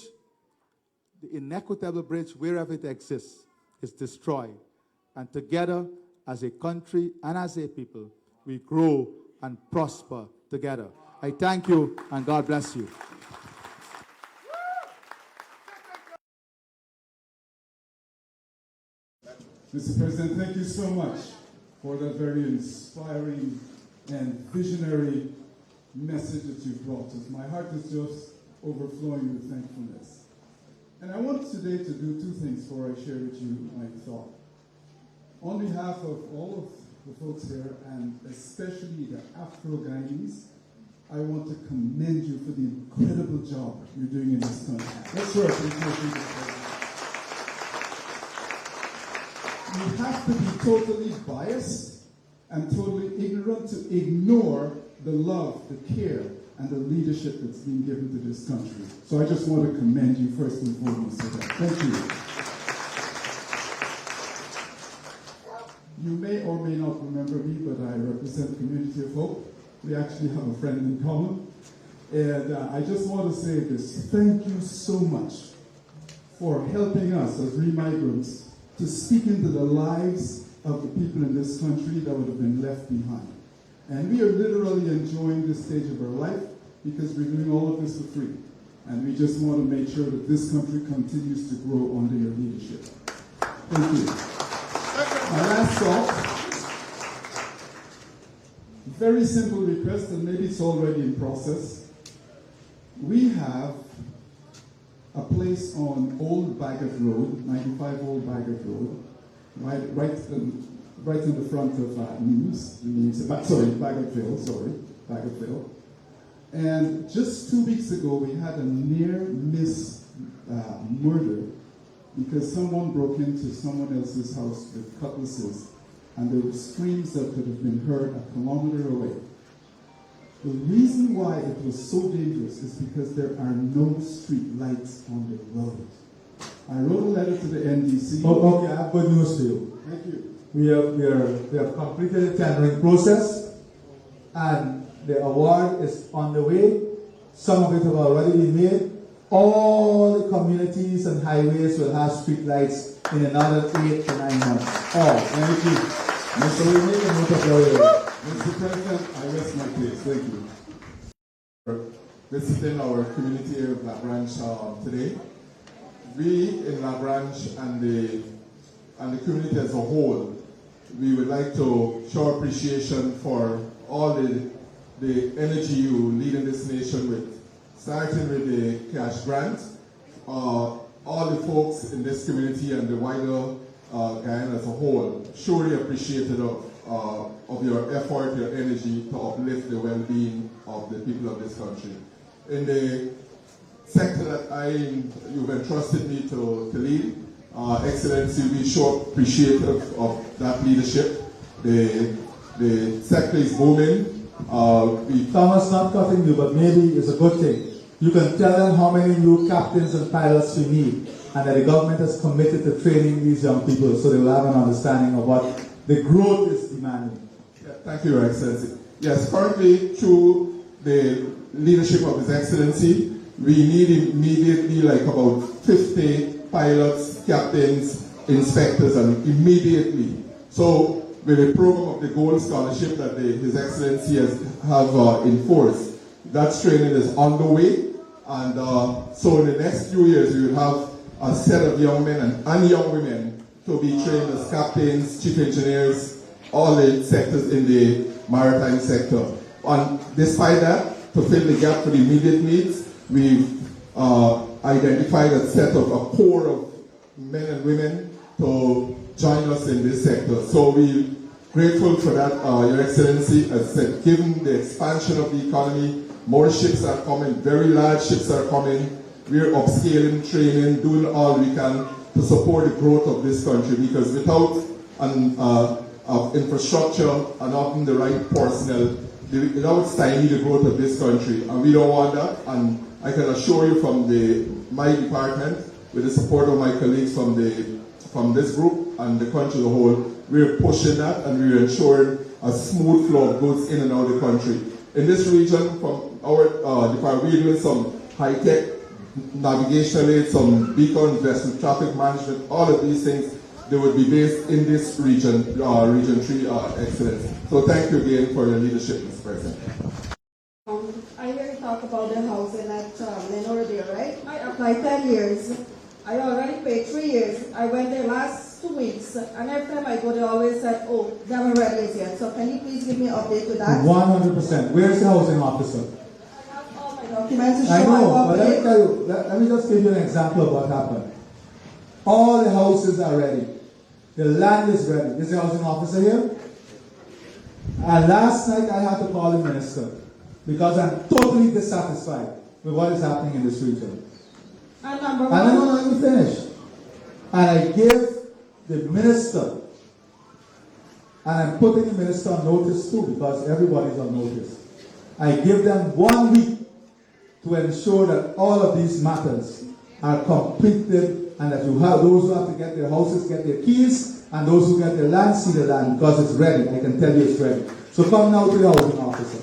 the inequitable bridge, wherever it exists, is destroyed. And together, as a country and as a people, we grow and prosper together. I thank you, and God bless you. Mr. President, thank you so much for that very inspiring and visionary message that you've brought us. My heart is just overflowing with thankfulness. And I want today to do 2 things before I share with you my thought. On behalf of all of the folks here, and especially the Afro-Guyanese, I want to commend you for the incredible job you're doing in this country. Let's work. You have to be totally biased and totally ignorant to ignore the love, the care, and the leadership that's being given to this country. So I just want to commend you first and foremost for that. Thank you. You may or may not remember me, but I represent Community of Hope. We actually have a friend in common. And I just want to say this. Thank you so much for helping us as re-migrants to speak into the lives of the people in this country that would have been left behind. And we are literally enjoying this stage of our life because we're doing all of this for free. And we just want to make sure that this country continues to grow under your leadership. Thank you. My last thought, very simple request, and maybe it's already in process. We have a place on Old Bagot Road, 95 Old Bagot Road, right in the front of Bagotville. And just 2 weeks ago, we had a near-miss murder because someone broke into someone else's house with cutlasses, and there were screams that could have been heard a kilometer away. The reason why it was so dangerous is because there are no street lights on the road. I wrote a letter to the NDC. Okay, I have good news for you. Thank you. We have completed the tendering process, and the award is on the way. Some of it have already been made. All the communities and highways will have street lights in another 8 to 9 months. Oh, thank you. So we make a note of your Mr. President, I rest my case. Thank you. Visiting our community of La Grange today. We in La Grange and the community as a whole, we would like to show appreciation for all the energy you lead in this nation with, starting with the cash grant. All the folks in this community and the wider Guyana as a whole surely appreciated of your effort, your energy to uplift the well-being of the people of this country. In the sector that you've entrusted me to lead, Excellency, we show appreciative of that leadership. The sector is booming. Thomas, not cutting you, but maybe it's a good thing. You can tell them how many new captains and pilots we need, and that the government is committed to training these young people so they will have an understanding of what the growth is demanding. Yeah, thank you, Your Excellency. Yes, currently, through the leadership of His Excellency, we need immediately like about 50 pilots, captains, inspectors, and immediately. So, with the program of the Gold Scholarship that His Excellency have enforced, that training is underway, and so in the next few years we will have a set of young men and young women to be trained as captains, chief engineers, all the sectors in the maritime sector. And despite that, to fill the gap for the immediate needs, we've identified a set of a core of men and women to join us in this sector. So we're grateful for that, Your Excellency. As I said, given the expansion of the economy, more ships are coming, very large ships are coming. We're upscaling, training, doing all we can to support the growth of this country, because without infrastructure and often the right personnel, without stymie the growth of this country, and we don't want that. And I can assure you from my department, with the support of my colleagues from this group and the country as a whole, we're pushing that and we're ensuring a smooth flow of goods in and out of the country. In this region, from our department, we're doing some high-tech navigational aids, some beacon investment, traffic management, all of these things, they would be based in this region, Region 3 Excellence. So thank you again for your leadership, Mr. President. I hear you talk about the housing at Lenore there, right? I applied 10 years. I already paid 3 years. I went there last 2 weeks, and every time I go, they always said, oh, they haven't ready yet. So can you please give me an update to that? 100%. Where's the housing officer? I have all my documents to show I know, I but let me tell you, let me just give you an example of what happened. All the houses are ready. The land is ready. Is the housing officer here? And last night I had to call the minister because I'm totally dissatisfied with what is happening in this region. And number And I'm one, not even finished. And I give the minister, and I'm putting the minister on notice too, because everybody's on notice. I give them 1 week to ensure that all of these matters are completed, and that you have those who have to get their houses, get their keys, and those who get their land, see the land, because it's ready. I can tell you it's ready. So come now to the housing officer.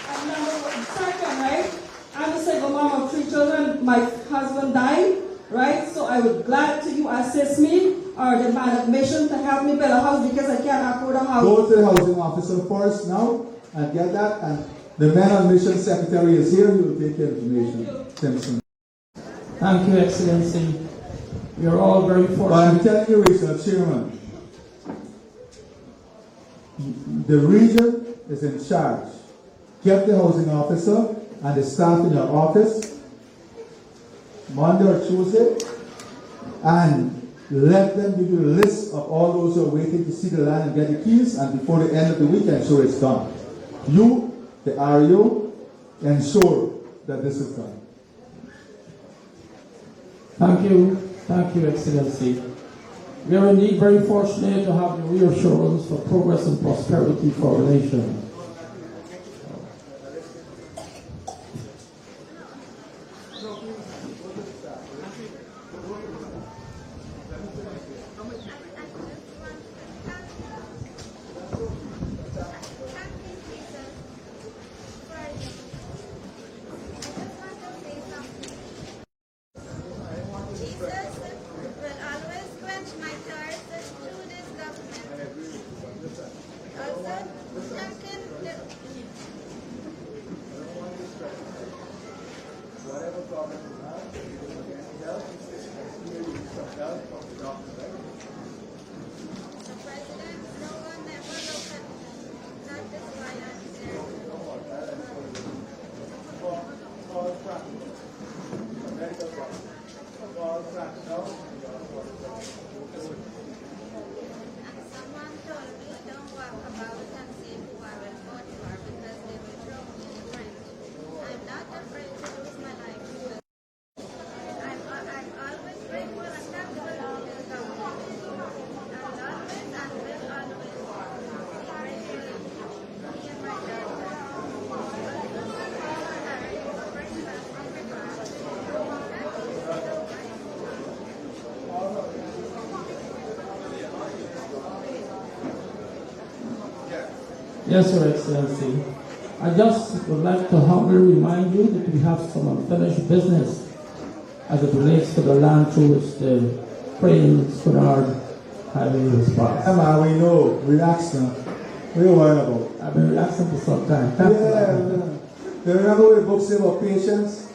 and number one, second, right? I'm a single mom of 3 children. My husband died, right? So I would glad to you assist me or demand admission to help me build a house because I can't afford a house. Go to the housing officer first now and get that. And the man on mission secretary is here. He will take your information. Simpson. Thank you, Excellency. We are all very But I'm fortunate. telling you, Regional Chairman, the region is in charge. Get the housing officer and the staff in your office Monday or Tuesday, and let them give you a list of all those who are waiting to see the land and get the keys, and before the end of the week, ensure it's done. You, the REO, ensure that this is done. Thank you, Excellency. We are indeed very fortunate to have the reassurance for progress and prosperity for our nation. Also, Duncan Yes, Your Excellency. I just would like to humbly remind you that we have some unfinished business as it relates to the land through which the Prince Bernard Highway was passed. Come on, we know. Relax now. What are you worried about? I've been relaxing for some time. Thank you. Do you remember what the book said about patience?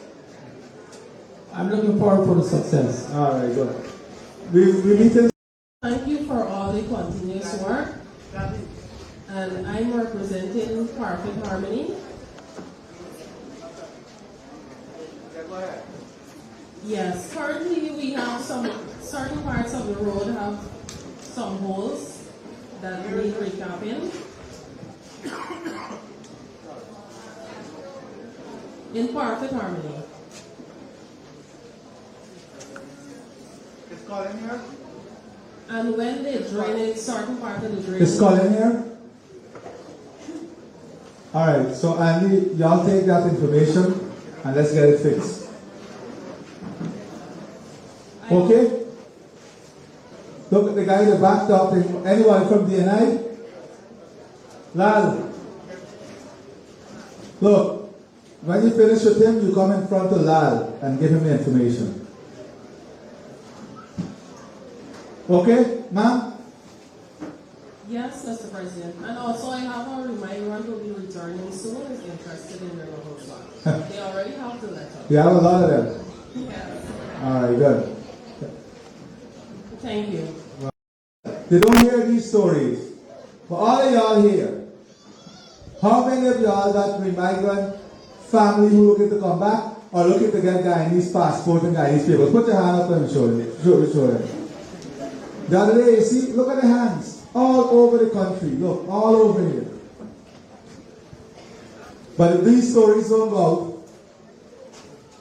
I'm looking forward for the success. All right, good. We meet in. Thank you for all the continuous work. And I'm representing Perfect Harmony. Yes, currently we have some certain parts of the road have some holes that need recapping. In Perfect Harmony. It's Colin here? And when they drain it, certain part of the drain. Is Colin here? All right, so Andy, y'all take that information and let's get it fixed. Okay? Look at the guy that backed up. Anyone from DNI? Lal. Look, when you finish with him, you come in front of Lal and give him the information. Okay, ma'am? Yes, Mr. President. And also I have a reminder will be returning soon is interested in the local spot. They already have the letter. You have a lot of them. Yes. All right, good. Thank you. They don't hear these stories. But all of y'all here, how many of y'all got migrant family who looking to come back or looking to get Guyanese passport and Guyanese papers? Put your hand up and show them. Show them. The other day, you see, look at the hands. All over the country. Look, all over here. But if these stories don't go out,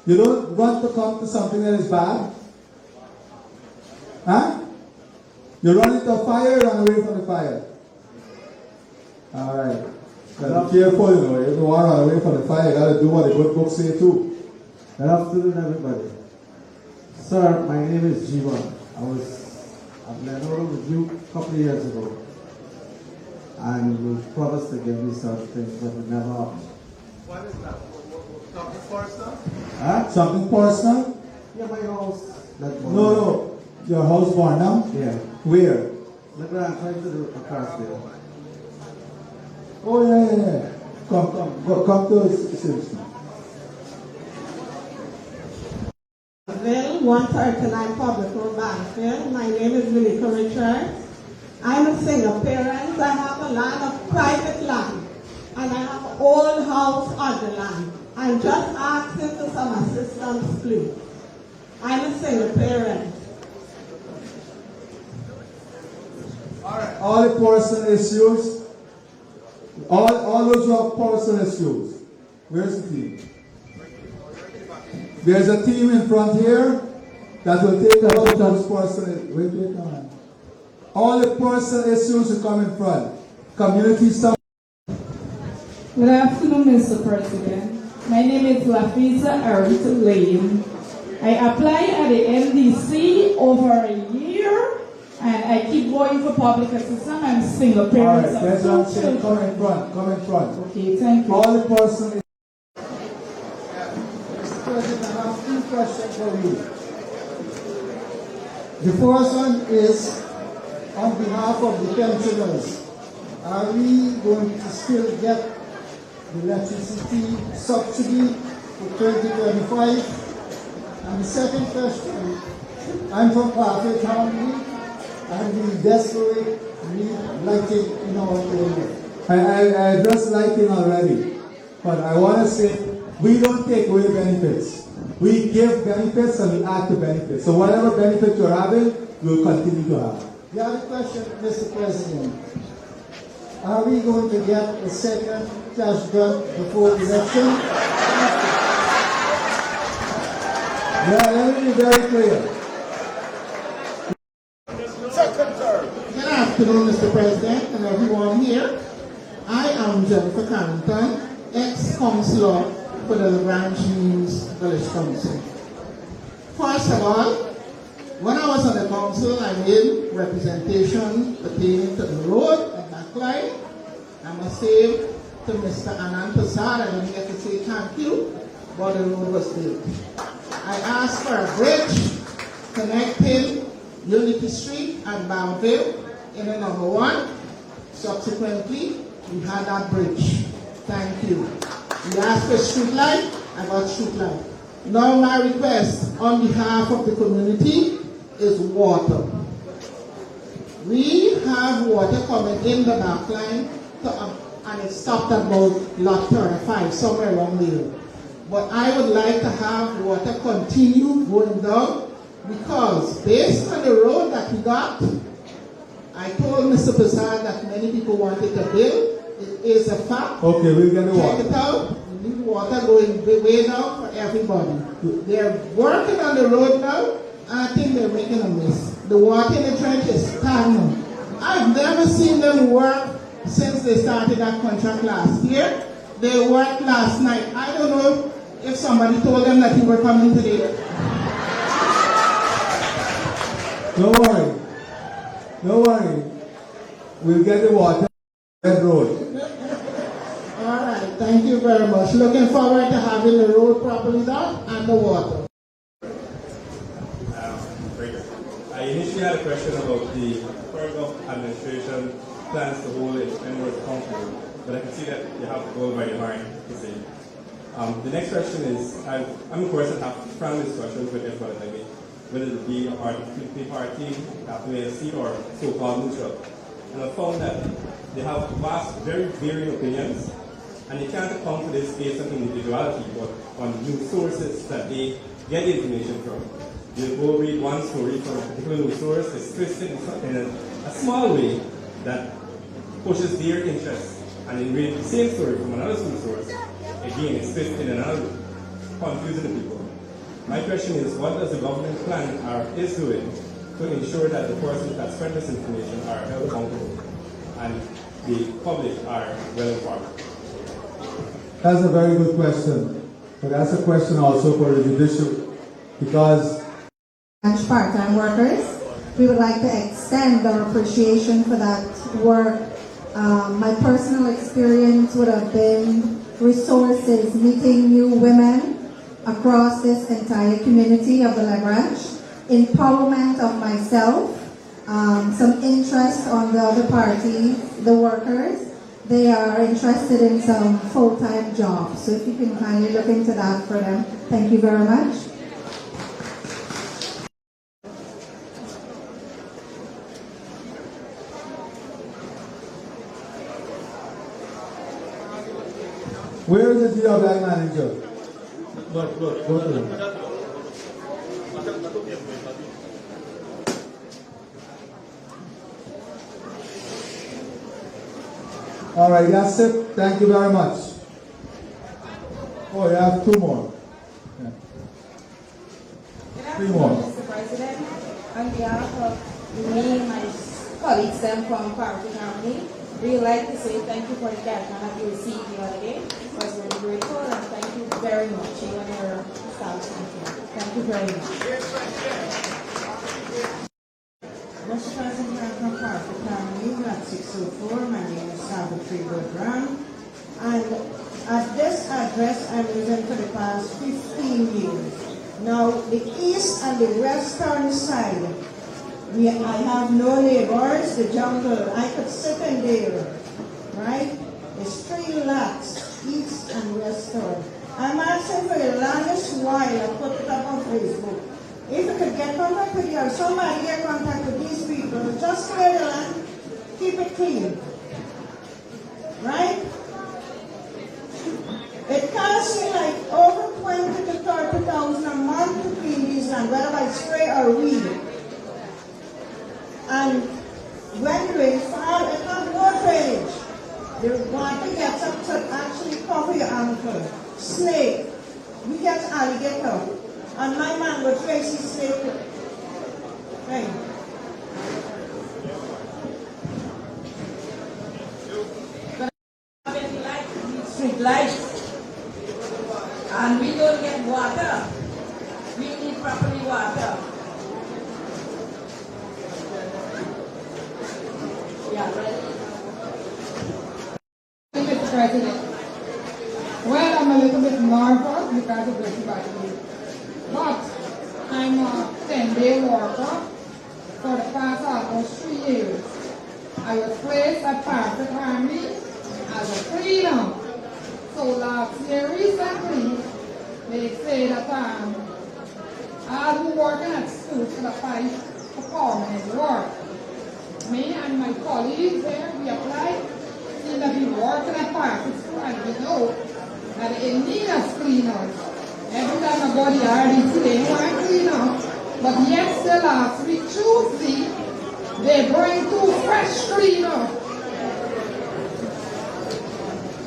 you don't run to come to something that is bad. Huh? You run into a fire, run away from the fire. Alright. Be careful, you know. If you want to run away from the fire, you got to do what the good books say too. Good afternoon, everybody. Sir, my name is Jivan. I was at Lenore with you a couple of years ago. And you promised to give me certain things, but it never happened. What is that? Something personal? Huh? Something personal? Yeah, my house. No. Your house burned down? Yeah. Where? The Grange, right to the across there. Oh, yeah. Come to Simpson. Well, 139 Public Road, Banfield. My name is Vinica Richards. I'm a single parent. I have a land of private land. And I have an old house on the land. I'm just asking for some assistance, please. I'm a single parent. Alright. All the personal issues, all those who have personal issues. Where's the team? There's a team in front here that will take care of those personal. Wait, come on. All the personal issues will come in front. Community stuff. Good afternoon, Mr. President. My name is Lafisa Arita Lane. I applied at the NDC over a year, and I keep going for public assistance. I'm single parent. All right, that's what I'm saying. Come in front. Okay, thank you. All the personal. Mr. President, I have two questions for you. The first one is, on behalf of the pensioners, are we going to still get the electricity subsidy for 2025? And the second question, I'm from Perfect Harmony, and we desperately need lighting in our area. I addressed lighting already, but I want to say we don't take away benefits. We give benefits and we add to benefits. So whatever benefit you're having, we'll continue to have. The other question, Mr. President, are we going to get a second cash grant before the election? Yeah, let me be very clear. Good afternoon, Mr. President, and everyone here. I am Jennifer Carrington, ex-councillor for the Grange Village Council. First of all, when I was on the council, I made representation pertaining to the road and backline. I must say to Mr. Anand Prasad, I didn't get to say thank you, but the road was built. I asked for a bridge connecting Unity Street and Bounville in the number 1. Subsequently, we had that bridge. Thank you. We asked for street light, I got street light. Now my request on behalf of the community is water. We have water coming in the back line and it stopped at about lot 35, somewhere around there. But I would like to have water continue going down because based on the road that we got, I told Mr. Prasad that many people wanted to build. It is a fact. Okay, we'll get the water. Check it out. We need water going way down for everybody. They're working on the road now, and I think they're making a mess. The water in the trench is stagnant. I've never seen them work since they started that contract last year. They worked last night. I don't know if somebody told them that you were coming today. Don't worry. Don't worry. We'll get the water on that road. All right, thank you very much. Looking forward to having the road properly done and the water. Very good. I initially had a question about the Borough administration plans to hold it Enworth County, but I can see that you have to go by your mind to say. The next question is, I'm of course I have found this question with everybody like me, whether it be a party, AFC or so-called neutral. And I found that they have vast, very varying opinions, and they can't account for this based on individuality, but on news sources that they get information from. They'll go read one story from a particular news source, it's twisted in a small way that pushes their interest, and then read the same story from another news source, again, it's twisted in another way, confusing the people. My question is, what does the government plan or is doing to ensure that the persons that spread this information are held accountable and the public are well informed? That's a very good question. But that's a question also for the judicial, because Grange part-time workers, we would like to extend our appreciation for that work. My personal experience would have been resources, meeting new women across this entire community of the Grange, empowerment of myself, some interest on the other party, the workers. They are interested in some full-time jobs. So if you can kindly look into that for them. Thank you very much. where is the GWI manager? Go to him. All right, that's it. Thank you very much. Oh, you have 2 more. Yeah. Good 3 more. afternoon, Mr. President. On behalf of me and my colleagues from Park County, we would like to say thank you for the cash that you received the other day. It was very grateful, and thank you very much, you and your staff. Thank you very much. Mr. President, I'm from Park County, at 604. My name is Savitri Brown. And at this address, I'm living for the past 15 years. Now, the east and the western side, I have no neighbors, the jungle, I could sit in there, right? There's 3 lots, east and western. I'm asking for the longest while, I put it up on Facebook. If you could get contact with you or somebody get contact with these people, just clear the land, keep it clean, right? It costs me like over 20 to 30,000 a month to clean these land, whether by spray or weed. And when the rain falls, it has no drainage. The water gets up to actually cover your ankle. Snake, we get alligator. And my man was raising snake. Right. Street lights, and we don't get water. We need properly water. Yeah, right. almost 3 years. I was placed at Park Army as a cleaner. So last year recently, they say that all who working at school should apply for permanent work. Me and my colleagues there, we applied, seem to be working at Park School, and we know that they need us cleaners. Every time I go to the RDC, they want to clean up. But yesterday, last week, Tuesday, they bring 2 fresh cleaners.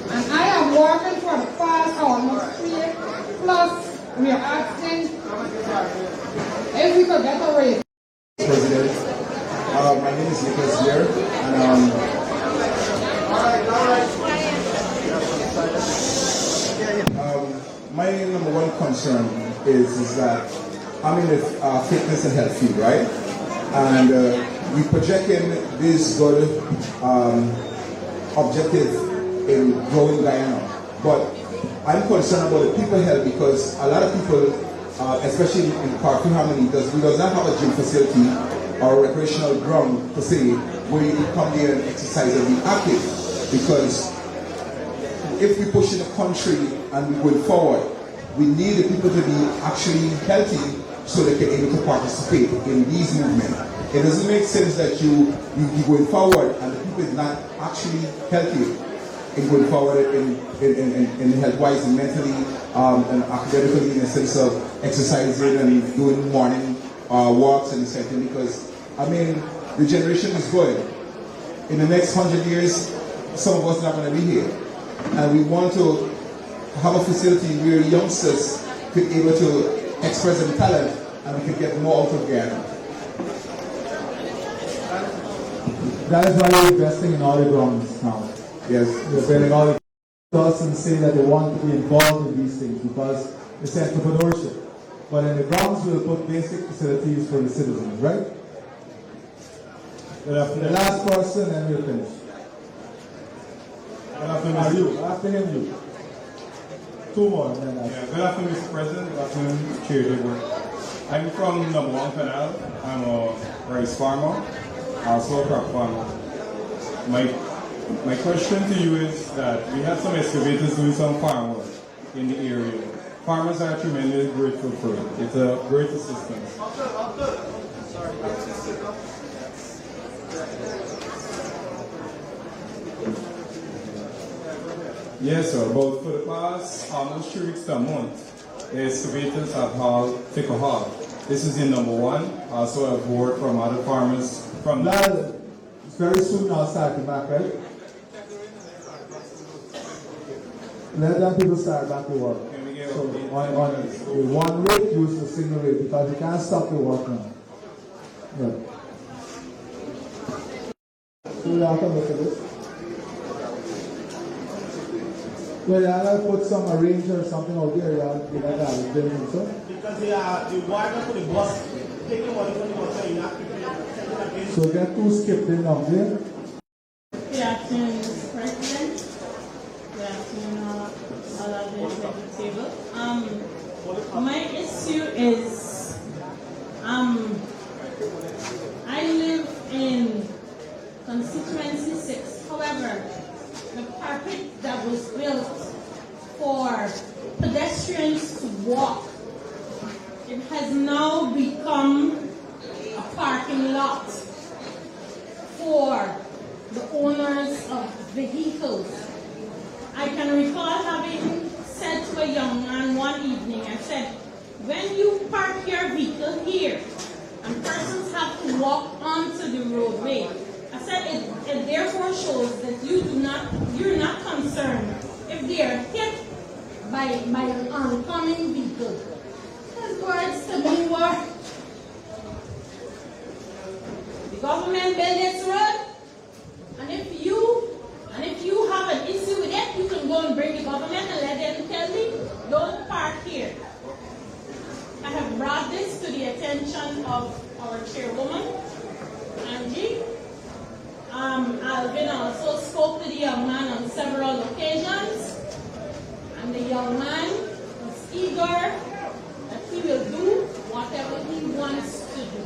And I am working for the past almost 3 years, plus we are asking if we could get a raise. President, my name is Nicholas here, and my number one concern is that I'm in the fitness and health field, right? And we project in this good objective in growing Guyana, but I'm concerned about the people health because a lot of people, especially in Park Harmony, we does not have a gym facility or a recreational ground per se where you can come there and exercise and be active. Because if we push in the country and we go forward, we need the people to be actually healthy so they can able to participate in these movements. It doesn't make sense that you going forward and the people is not actually healthy in going forward in health-wise and mentally and academically in the sense of exercising and doing morning walks and etc. Because I mean the generation is going. In the next 100 years, some of us are not going to be here, and we want to have a facility where youngsters could be able to express their talent and we could get more out of Guyana. That is why we're investing in all the grounds now. Yes. We're building all the us and saying that they want to be involved in these things because it's entrepreneurship. But in the grounds, we'll put basic facilities for the citizens, right? The last person, and we'll finish. Good afternoon, Are you? After him, you. 2 more, and then Good afternoon, Mr. President. Good afternoon, Chair Dibber. I'm from number 1 Canal. I'm a rice farmer, also a crop farmer. My question to you is that we have some excavators doing some farm work in the area. Farmers are tremendously grateful for it. It's a great assistance. Yes, sir. But for the past almost 3 weeks to a month, the excavators have take a haul. This is in number 1. Also, I've worked from other farmers from that. It's very soon now starting back, right? Let them people start back to work. So on one rate, use the single rate because you can't stop the work now. Right. So we have to look at this. Well, I'll put some arranger or something out there, yeah, like that. So? Because the water for the bus, taking money from the bus, you have to pay. So get 2 skipped in now, there. Good afternoon, Mr. President. Good afternoon, all of the executive table. My issue is, I live in constituency 6. However, the parapet that was built for pedestrians to walk, it has now become a parking lot for the owners of vehicles. I can recall having said to a young man one evening, I said, when you park your vehicle here, and persons have to walk onto the roadway, I said it therefore shows that you're not concerned if they are hit by an oncoming vehicle. His words to me were, the government built this road, and if you have an issue with it, you can go and bring the government and let them tell me, don't park here. I have brought this to the attention of our chairwoman, Angie. Alvin also spoke to the young man on several occasions, and the young man is eager that he will do whatever he wants to do.